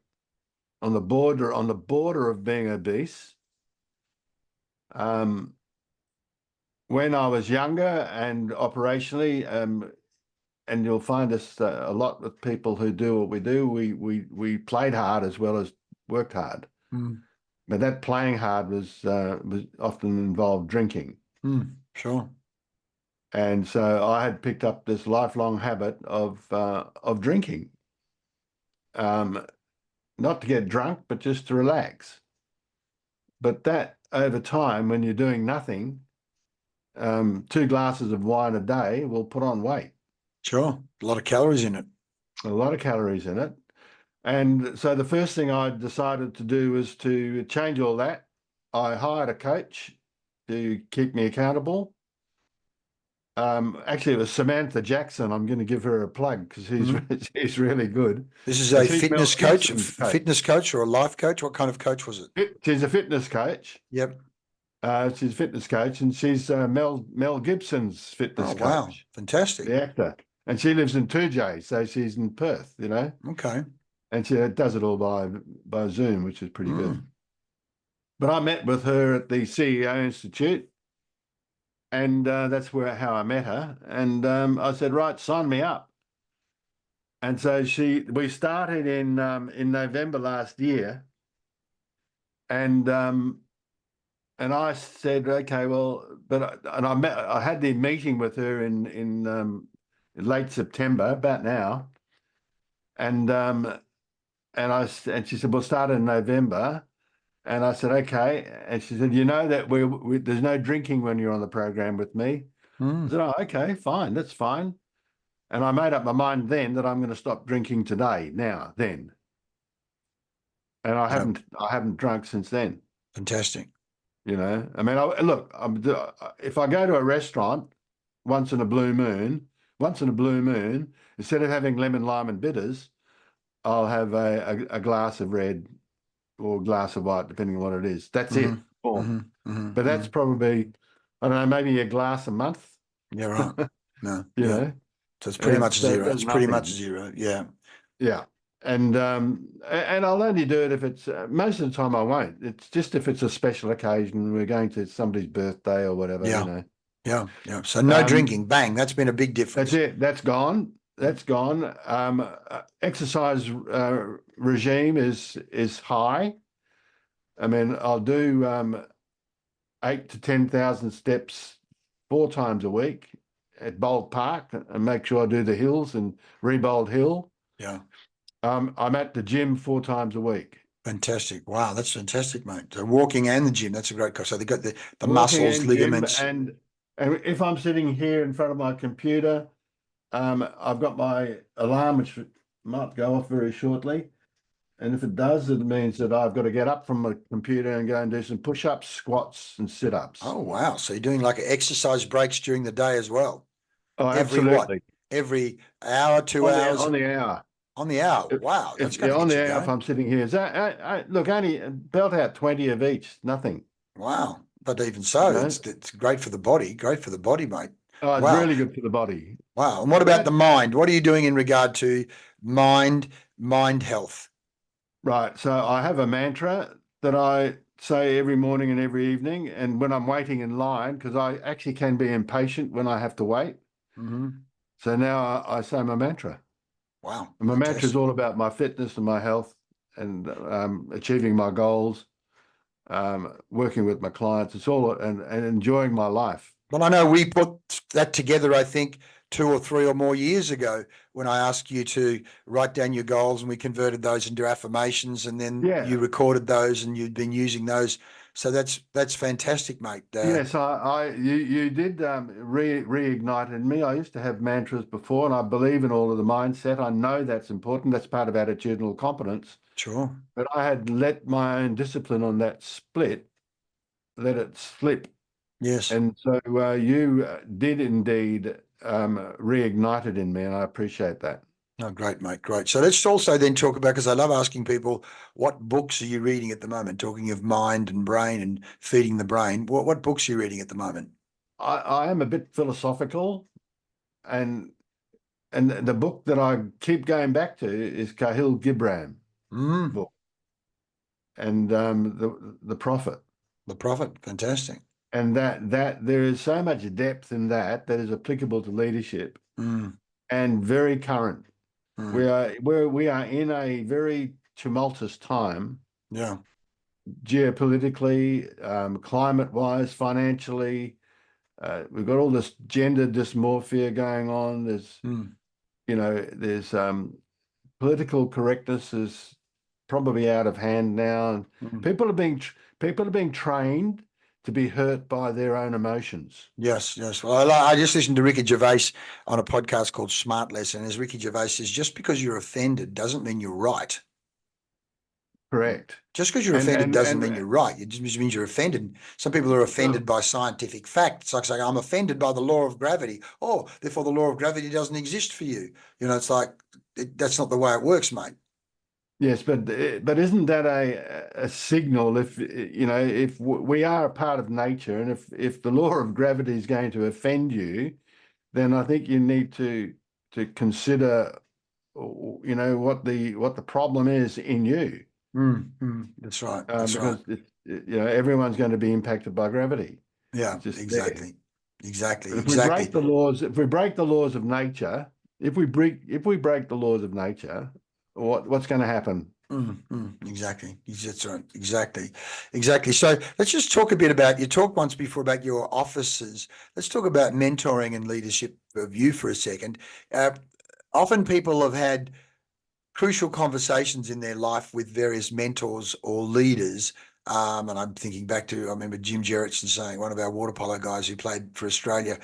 on the border of being obese. When I was younger and operationally, and you'll find us a lot with people who do what we do. We played hard as well as worked hard, but that playing hard was often involved drinking. Sure. And so I had picked up this lifelong habit of drinking, not to get drunk, but just to relax. But that over time, when you're doing nothing, 2 glasses of wine a day will put on weight. Sure. A lot of calories in it. A lot of calories in it. And so the first thing I decided to do was to change all that. I hired a coach to keep me accountable. Actually, it was Samantha Jackson. I'm going to give her a plug because she's really good. This is And a she's Mel fitness coach, Gibson's fitness coach or a life coach? What kind of coach was it? She's a fitness coach. Yep. She's a fitness coach, and she's Mel Gibson's fitness Oh, wow. coach, Fantastic. the actor. And she lives in 2J, so she's in Perth, Okay. and she does it all by Zoom, which is pretty good. But I met with her at the CEO Institute, and that's how I met her. And I said, right, sign me up. And so we started in November last year, and I said, okay, well, I had the meeting with her in late September, about now, and she said, we'll start in November. And I said, okay. And she said, you know that there's no drinking when you're on the program with me. I said, oh, okay, fine, that's fine. And I made up my mind then that I'm going to stop drinking then. And I haven't drunk since then. Fantastic. I mean, look, if I go to a restaurant once in a blue moon, instead of having lemon, lime, and bitters, I'll have a glass of red or a glass of white, depending on what it is. That's it. But that's probably, I don't know, maybe a glass a month. Yeah, right. No, you yeah. know, So it's pretty much zero. that's It's pretty nothing. much zero. Yeah. Yeah. And I'll only do it if it's most of the time I won't. It's just if it's a special occasion, we're going to somebody's birthday or whatever, Yeah. Yeah. Yeah. So no drinking. Bang. That's been a big difference. That's it. That's gone. That's gone. Exercise regime is high. I mean, I'll do 8 to 10,000 steps 4 times a week at Bold Park and make sure I do the hills and Rebold Hill. Yeah. I'm at the gym 4 times a week. Fantastic. Wow, that's fantastic, mate. So walking and the gym, that's a great course. So they got the Walking muscles, and ligaments. gym, and if I'm sitting here in front of my computer, I've got my alarm, which might go off very shortly. And if it does, it means that I've got to get up from my computer and go and do some push-ups, squats, and sit-ups. Oh, wow. So you're doing like exercise breaks during the day as well. Oh, Every absolutely. Every hour, 2 hours? On the hour. On the hour. Wow. That's going to on get the you hour if going. I'm sitting here. Look, only belt out 20 of each, nothing. Wow. But even so, it's great for the body. Great for the body, mate. Oh, it's really good for the body. Wow. And what about the mind? What are you doing in regard to mind health? Right. So I have a mantra that I say every morning and every evening. And when I'm waiting in line, because I actually can be impatient when I have to wait. So now I say my mantra. Wow. And my mantra is all about my fitness and my health and achieving my goals, working with my clients. It's all and enjoying my life. Well, I know we put that together, I think, 2 or 3 or more years ago when I asked you to write down your goals, and we converted those into affirmations, and then Yeah. you recorded those and you'd been using those. So that's fantastic, mate. Yes, you did reignite in me. I used to have mantras before, and I believe in all of the mindset. I know that's important. That's part of attitudinal competence. Sure. But I had let my own discipline on that let it slip. Yes. And so you did indeed reignite it in me, and I appreciate that. Oh, great, mate. Great. So let's also then talk about, because I love asking people, what books are you reading at the moment? Talking of mind and brain and feeding the brain. What books are you reading at the moment? I am a bit philosophical, and the book that I keep going back to is Cahill Gibran Mm, book, and the Prophet. The Prophet. Fantastic. And that there is so much depth in that is applicable to leadership Mm, and very current. mm, We are in a very tumultuous time, yeah. geopolitically, climate-wise, financially. We've got all this gender dysmorphia going on. Mm, There's political correctness is probably out of hand now, and mm. people are being trained to be hurt by their own emotions. Yes, yes. Well, I just listened to Ricky Gervais on a podcast called Smart Lesson. As Ricky Gervais says, just because you're offended doesn't mean you're right. Correct. Just because you're And offended and doesn't and mean you're right. It just means you're offended. Some people are offended by scientific fact. It's like saying, I'm offended by the law of gravity. Oh, therefore the law of gravity doesn't exist for you. It's like, that's not the way it works, mate. yes, but isn't that a signal if we are a part of nature, and if the law of gravity is going to offend you, then I think you need to consider what the problem is in you. That's right. That's right. Because everyone's going to be impacted by gravity. Yeah, It's just there. exactly. Exactly. But if we break Exactly. the laws, if we break the laws of nature, if we break the laws of nature, what's going to happen? Exactly. That's right. Exactly. Exactly. So let's just talk a bit about, you talked once before about your offices. Let's talk about mentoring and leadership of you for a second. Often people have had crucial conversations in their life with various mentors or leaders. And I'm thinking back to, I remember Jim Gerritsen saying, one of our water polo guys who played for Australia,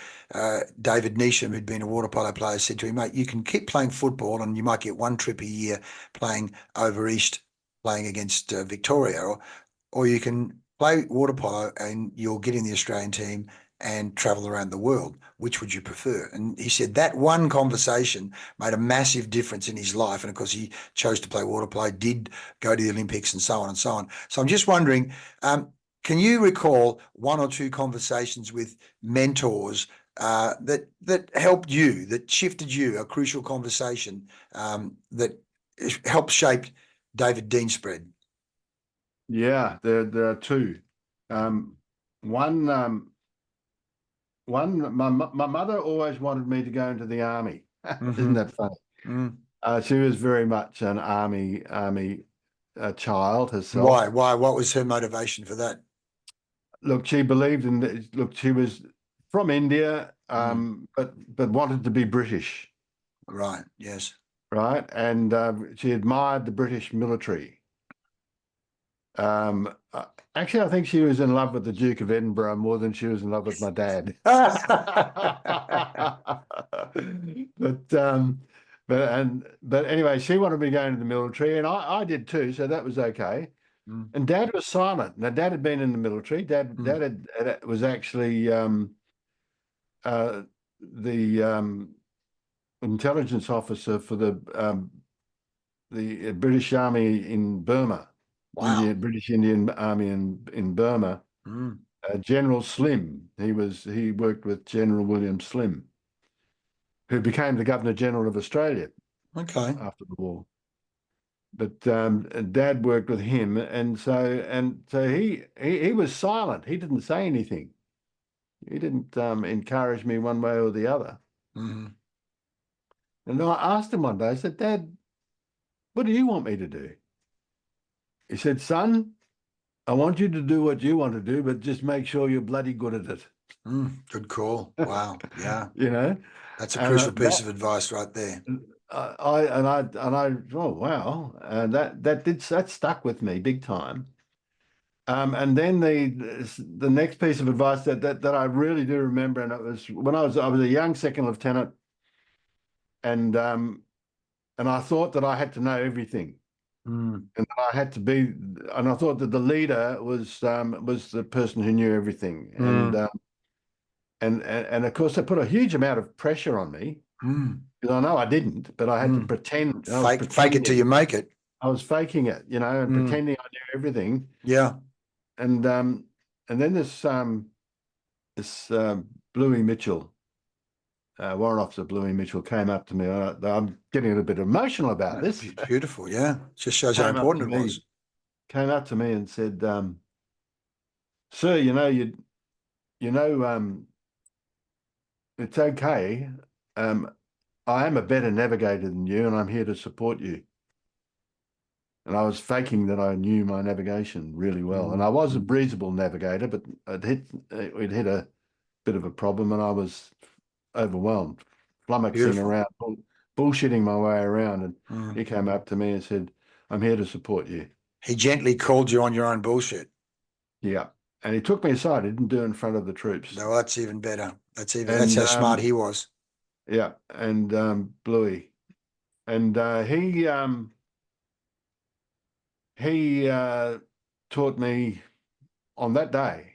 David Neesham, who'd been a water polo player, said to him, mate, you can keep playing football and you might get one trip a year playing over East, playing against Victoria, or you can play water polo and you'll get in the Australian team and travel around the world. Which would you prefer? And he said that one conversation made a massive difference in his life. And of course, he chose to play water polo, did go to the Olympics and so on and so on. So I'm just wondering, can you recall one or two conversations with mentors that helped you, that shifted you, a crucial conversation that helped shape David Deane-Spread? Yeah, there are two. One, my mother always wanted me to go into the army. Isn't that funny? Mm. She was very much an army child herself. Why? What was her motivation for that? Look, she believed in. Look, she was from India, but wanted to be British, Right. Yes. right? And she admired the British military. Um, uh, Actually, I think she was in love with the Duke of Edinburgh more than she was in love with my dad. But anyway, she wanted me to go into the military, and I did too, so that was okay. And Dad was silent. Now, Dad had been in the military. Dad was actually the intelligence officer for the British Army in Burma. Wow. British Indian Army in Burma. General Slim. He worked with General William Slim, who became the Governor General of Australia Okay. after the war. But Dad worked with him, and so he was silent. He didn't say anything. He didn't encourage me one way or the other. Mm-hmm. And I asked him one day. I said, Dad, what do you want me to do? He said, son, I want you to do what you want to do, but just make sure you're bloody good at it. Good call. Wow. Yeah. You know, That's a and crucial piece of advice right there. oh wow, that stuck with me big time. And then the next piece of advice that I really do remember, and it was when I was a young second lieutenant, and I thought that I had to know everything, Mm, and that I had to be, and I thought that the leader was the person who knew everything, mm, and of course they put a huge amount of pressure on me mm, because I know I didn't, but I had to mm. pretend. I was Fake it till you pretending. make it. I was faking it, and Mm, pretending I knew everything. yeah. And then this Bluey Mitchell, Warrant Officer Bluey Mitchell, came up to me. I'm getting a little bit emotional about this. Beautiful. Yeah. Just shows how Came up to important it me, was. came up to me and said, "Sir, you know, it's okay. Um, I am a better navigator than you, and I'm here to support you." And I was faking that I knew my navigation really well, and I Mm, was a mm. breezable navigator, but it hit a bit of a problem, and I was overwhelmed, flummoxing Beautiful. around, bullshitting my way around. And Mm. he came up to me and said, "I'm here to support you." He gently called you on your own bullshit. Yeah. And he took me aside. He didn't do it in front of the troops. No, that's even better. That's And how smart he was. yeah, and Bluey. And he taught me on that day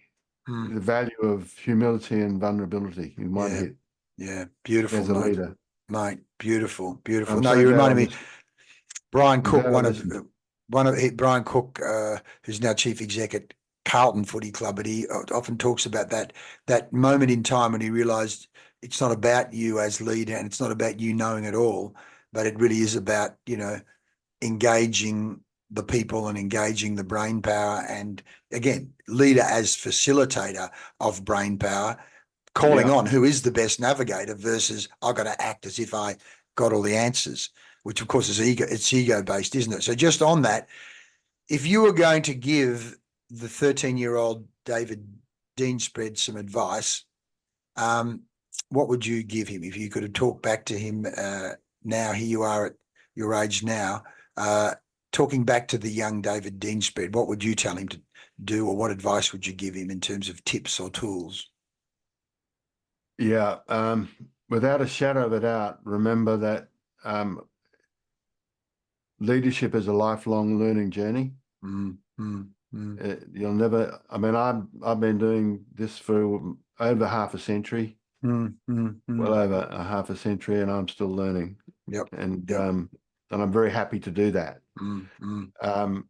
Mm. the value of humility and vulnerability in one Yeah. hit Yeah. Beautiful, as a mate. leader. Mate. Beautiful. Beautiful. I'm No, so you glad I reminded me. listened. Brian I'm Cook, glad I listened. Brian Cook, who's now chief exec at Carlton Footy Club, but he often talks about that moment in time when he realised it's not about you as leader and it's not about you knowing it all, but it really is about engaging the people and engaging the brain power, and again, leader as facilitator of brain power, calling Yeah. on who is the best navigator versus I've got to act as if I got all the answers, which of course is it's ego based, isn't it? So just on that, if you were going to give the 13-year-old David Deane-Spread some advice, um, what would you give him if you could have talked back to him now? Here you are at your age now, uh, talking back to the young David Deane-Spread, what would you tell him to do, or what advice would you give him in terms of tips or tools? Yeah. Without a shadow of a doubt, remember that um, leadership is a lifelong learning journey. Mm, mm, mm, You'll never, I mean, I've been doing this for over half a century, mm, mm, well mm. over a half a century, and I'm still learning. Yep, And yep. I'm very happy to do that. Mm, mm, Um,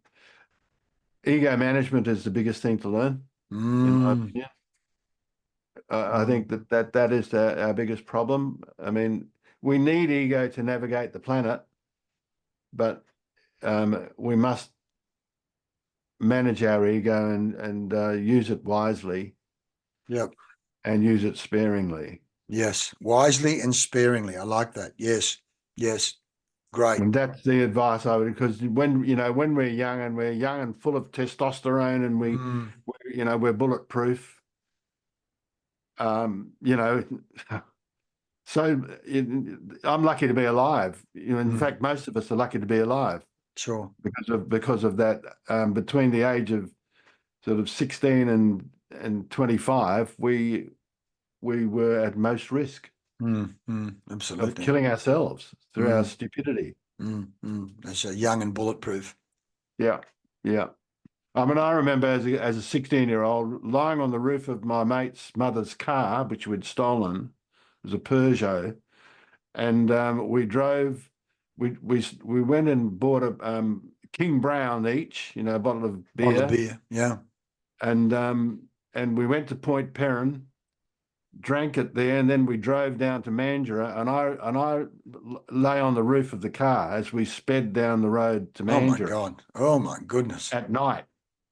Ego management is the biggest thing to learn, in my mm, opinion. I mm. think that is our biggest problem. I mean, we need ego to navigate the planet, but we must manage our ego and use it wisely Yep. and use it sparingly. Yes. Wisely and sparingly. I like that. Yes. Yes. Great. And that's the advice I would, because when we're young and full of testosterone, and Mm, we're bulletproof. Um, you know, so I'm lucky to be alive. In mm. fact, most of us are lucky to be alive Sure. because of that. Between the age of sort of 16 and 25, we were at most risk Mm, mm, of absolutely. killing ourselves through our Mm, stupidity. That's a young and bulletproof. Yeah, yeah. I mean, I remember as a 16-year-old lying on the roof of my mate's mother's car, which we'd stolen. It was a Peugeot, and we drove. We went and bought a King Brown each, a bottle of Bottle of beer, beer. Yeah. and we went to Point Perrin, drank it there, and then we drove down to Mandurah, and I lay on the roof of the car as we sped down the road to Oh my Mandurah God. Oh my goodness. at night.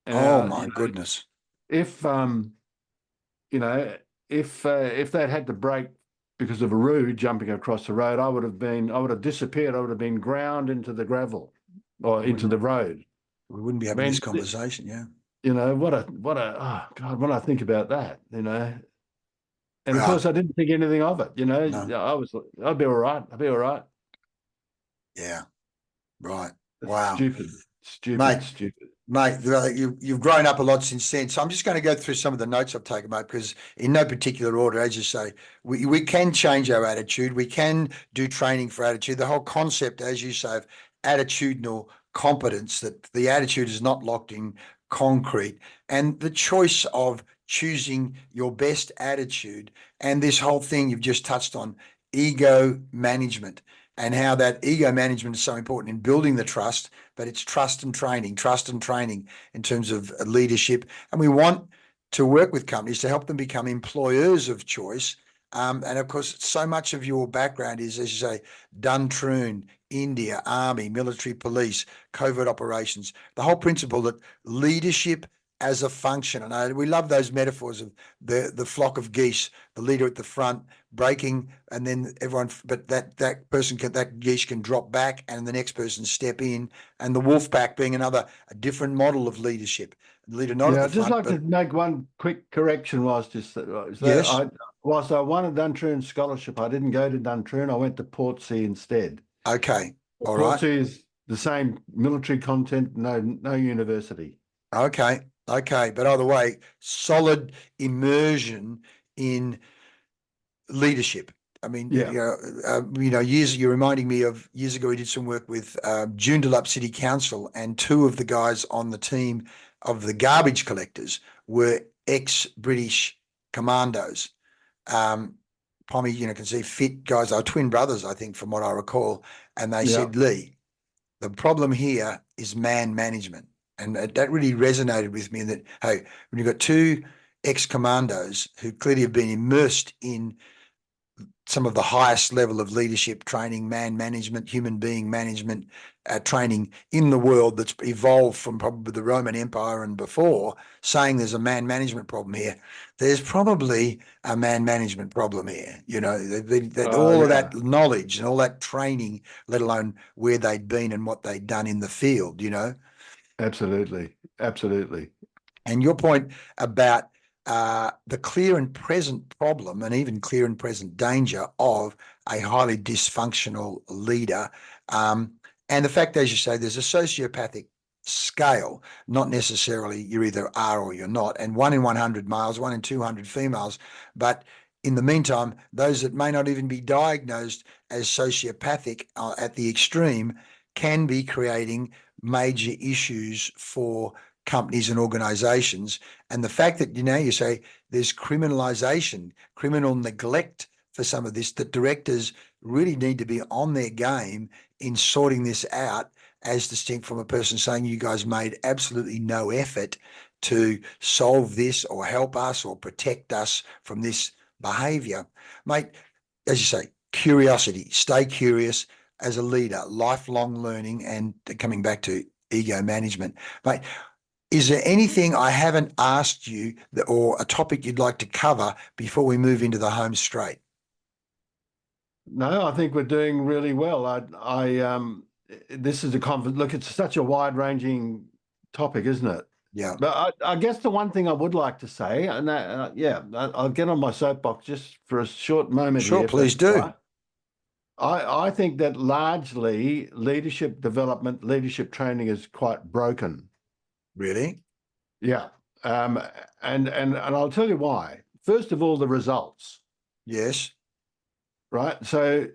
Oh Now, my goodness. if you know, if they'd had to brake because of a road jumping across the road, I would have disappeared. I would have been ground into the gravel or We into wouldn't, the road. we wouldn't be I having this mean, conversation. Yeah. what a oh God, when I think about that, And of Right. course, I didn't think anything of it. No. I'd be all right. I'd be all right. Yeah. Right. It's Wow. stupid, Mate, stupid, stupid. Mate, you've grown up a lot since then. So I'm just going to go through some of the notes I've taken, mate, because in no particular order, as you say, we can change our attitude. We can do training for attitude. The whole concept, as you say, of attitudinal competence, that the attitude is not locked in concrete, and the choice of choosing your best attitude, and this whole thing you've just touched on, ego management, and how that ego management is so important in building the trust, but it's trust and training in terms of leadership. And we want to work with companies to help them become employers of choice. And of course, so much of your background is, as you say, Duntroon, India, Army, military police, covert operations, the whole principle that leadership as a function. And we love those metaphors of the flock of geese, the leader at the front, breaking, and then everyone, but that person can, that geese can drop back and the next person step in, and the wolf pack being a different model of leadership. The leader not at Yeah, the I'd just front, like to but make one quick correction. yes. Whilst I won a Duntroon scholarship, I didn't go to Duntroon. I went to Portsea instead. Okay. All right. Portsea is the same military content, no university. Okay. Okay. But either way, solid immersion in leadership. I mean, Yeah, years, you're reminding me of years ago, we did some work with Joondalup City Council, and two of the guys on the team of the garbage collectors were ex-British commandos. Pommy, can see fit guys. They were twin brothers, I think, from what I recall. And they yeah, said, Leigh, the problem here is man management. And that really resonated with me, in that, hey, when you've got two ex-commandos who clearly have been immersed in some of the highest level of leadership training, man management, human being management training in the world, that's evolved from probably the Roman Empire and before, saying there's a man management problem here. There's probably a man management problem here. All of yeah, that knowledge and all that training, let alone where they'd been and what they'd done in the field. absolutely, absolutely. And your point about the clear and present problem, and even clear and present danger of a highly dysfunctional leader, and the fact, as you say, there's a sociopathic scale, not necessarily you're either are or you're not, and 1 in 100 males, 1 in 200 females, but in the meantime, those that may not even be diagnosed as sociopathic at the extreme can be creating major issues for companies and organizations. And the fact that, you say there's criminalization, criminal neglect for some of this, that directors really need to be on their game in sorting this out, as distinct from a person saying you guys made absolutely no effort to solve this or help us or protect us from this behavior. Mate, as you say, curiosity, stay curious as a leader, lifelong learning, and coming back to ego management. Mate, is there anything I haven't asked you or a topic you'd like to cover before we move into the home straight? No, I think we're doing really well. This is a conference. Look, it's such a wide-ranging topic, isn't it? Yeah, But I guess the one thing I would like to say, and I'll get on my soapbox just for a short moment sure, here, if please that's all do. right. I think that largely leadership development, leadership training is quite broken. Really? Yeah. Um, and I'll tell you why. First of all, the results, Yes. right? So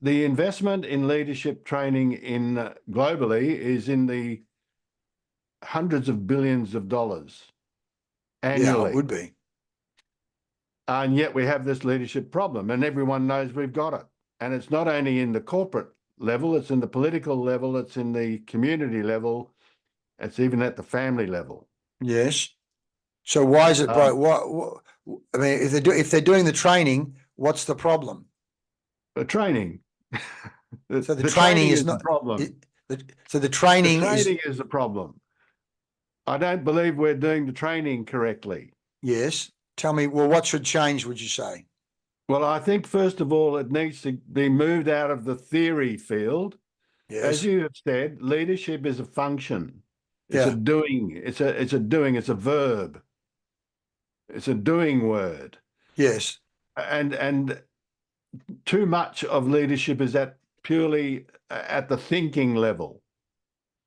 the investment in leadership training in globally is in the hundreds of billions of dollars Yeah, it annually. would be. And yet we have this leadership problem, and everyone knows we've got it. And it's not only in the corporate level, it's in the political level, it's in the community level, it's even at the family level. Yes. So why is it Um, broke? I mean, if they're doing the training, what's the problem? the training, So the the training training is is the not. problem. So the The training is, training is the problem. I don't believe we're doing the training correctly. yes. Tell me, well, what should change, would you say? Well, I think first of all, it needs to be moved out of the theory field. As Yes. you have said, leadership is a function. It's a Yeah. doing. It's a doing. It's a verb. It's a doing word. Yes. and too much of leadership is purely at the thinking level.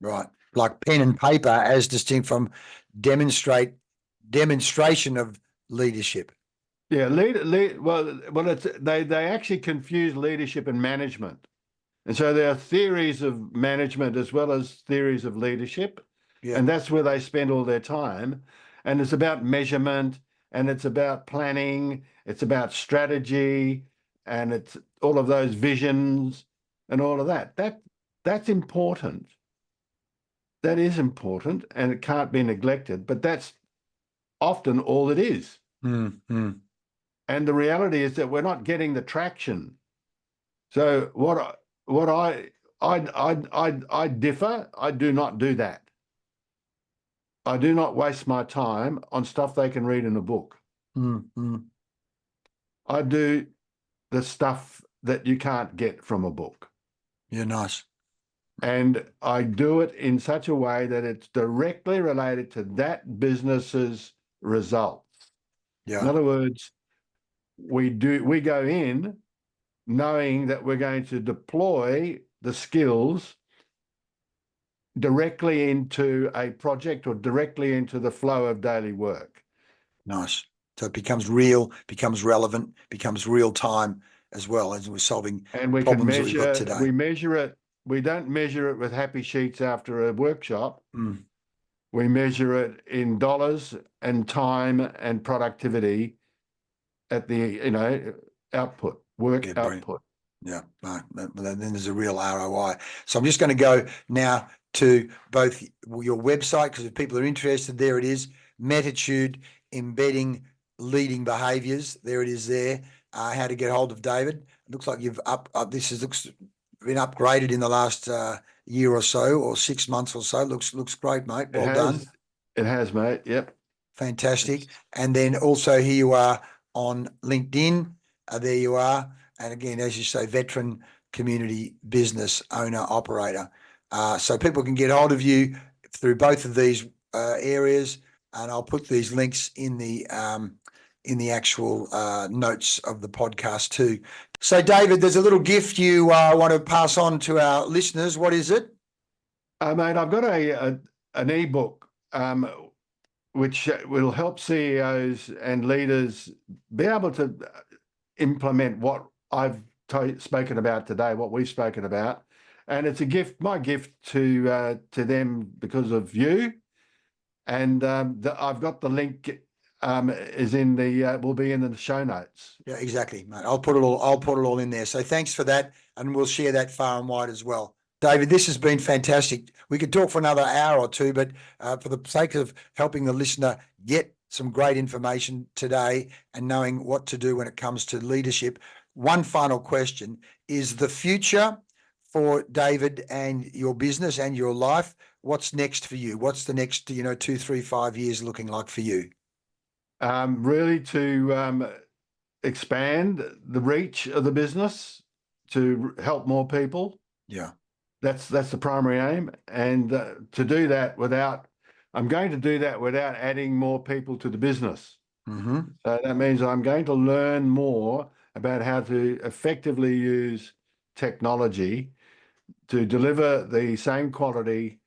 Right. Like pen and paper as distinct from demonstration of leadership. Yeah, well, they actually confuse leadership and management. And so there are theories of management as well as theories of leadership. Yeah. And that's where they spend all their time. And it's about measurement, and it's about planning, it's about strategy, and it's all of those visions and all of that. That's important. That is important, and it can't be neglected, but that's often all it is. Mm-hmm. And the reality is that we're not getting the traction. So what I differ. I do not do that. I do not waste my time on stuff they can read in a book. Mm-hmm. I do the stuff that you can't get from a book. Yeah, nice. And I do it in such a way that it's directly related to that business's results. Yeah. In other words, we go in knowing that we're going to deploy the skills directly into a project or directly into the flow of daily work. Nice. So it becomes real, becomes relevant, becomes real time as well as we're solving And we problems can that we've got measure, today. we measure it. We don't measure it with happy sheets after a workshop. Mm. We measure it in dollars and time and productivity at the, output, work Yeah, brilliant. output. Yeah, no, then there's a real ROI. So I'm just going to go now to both your website, because if people are interested, there it is, Metitude, embedding leading behaviors. There it is there. How to get hold of David. It looks like you've looks been upgraded in the last year or so, or 6 months or so. Looks great, mate. Well done. It has, mate. Yep. Fantastic. And then also here you are on LinkedIn. There you are. And again, as you say, veteran community business owner operator. So people can get hold of you through both of these areas, and I'll put these links in the actual notes of the podcast too. So David, there's a little gift you want to pass on to our listeners. What is it? Mate, I've got an ebook which will help CEOs and leaders be able to implement what I've spoken about today, what we've spoken about. And it's a gift, my gift to them because of you. And I've got the link is in the will be in the show notes. Yeah, exactly, mate. I'll put it all in there. So thanks for that, and we'll share that far and wide as well. David, this has been fantastic. We could talk for another hour or two, but for the sake of helping the listener get some great information today and knowing what to do when it comes to leadership, one final question: is the future for David and your business and your life, what's next for you? What's the next 2, 3, 5 years looking like for you? Really to expand the reach of the business to help more people. Yeah. That's the primary aim. And to do that I'm going to do that without adding more people to the business. Mm-hmm. So that means I'm going to learn more about how to effectively use technology to deliver the same quality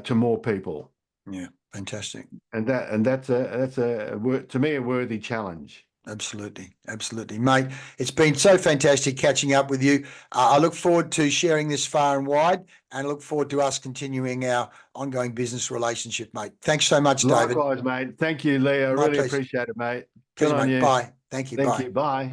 to more people. Yeah, fantastic. And that's to me a worthy challenge. Absolutely, mate. It's been so fantastic catching up with you. I look forward to sharing this far and wide, and look forward to us continuing our ongoing business relationship, mate. Thanks so much, David. Likewise, mate. Thank you, Leigh. I really appreciate it, mate. Good on mate. you. Bye. Thank you. Thank Bye. you. Bye.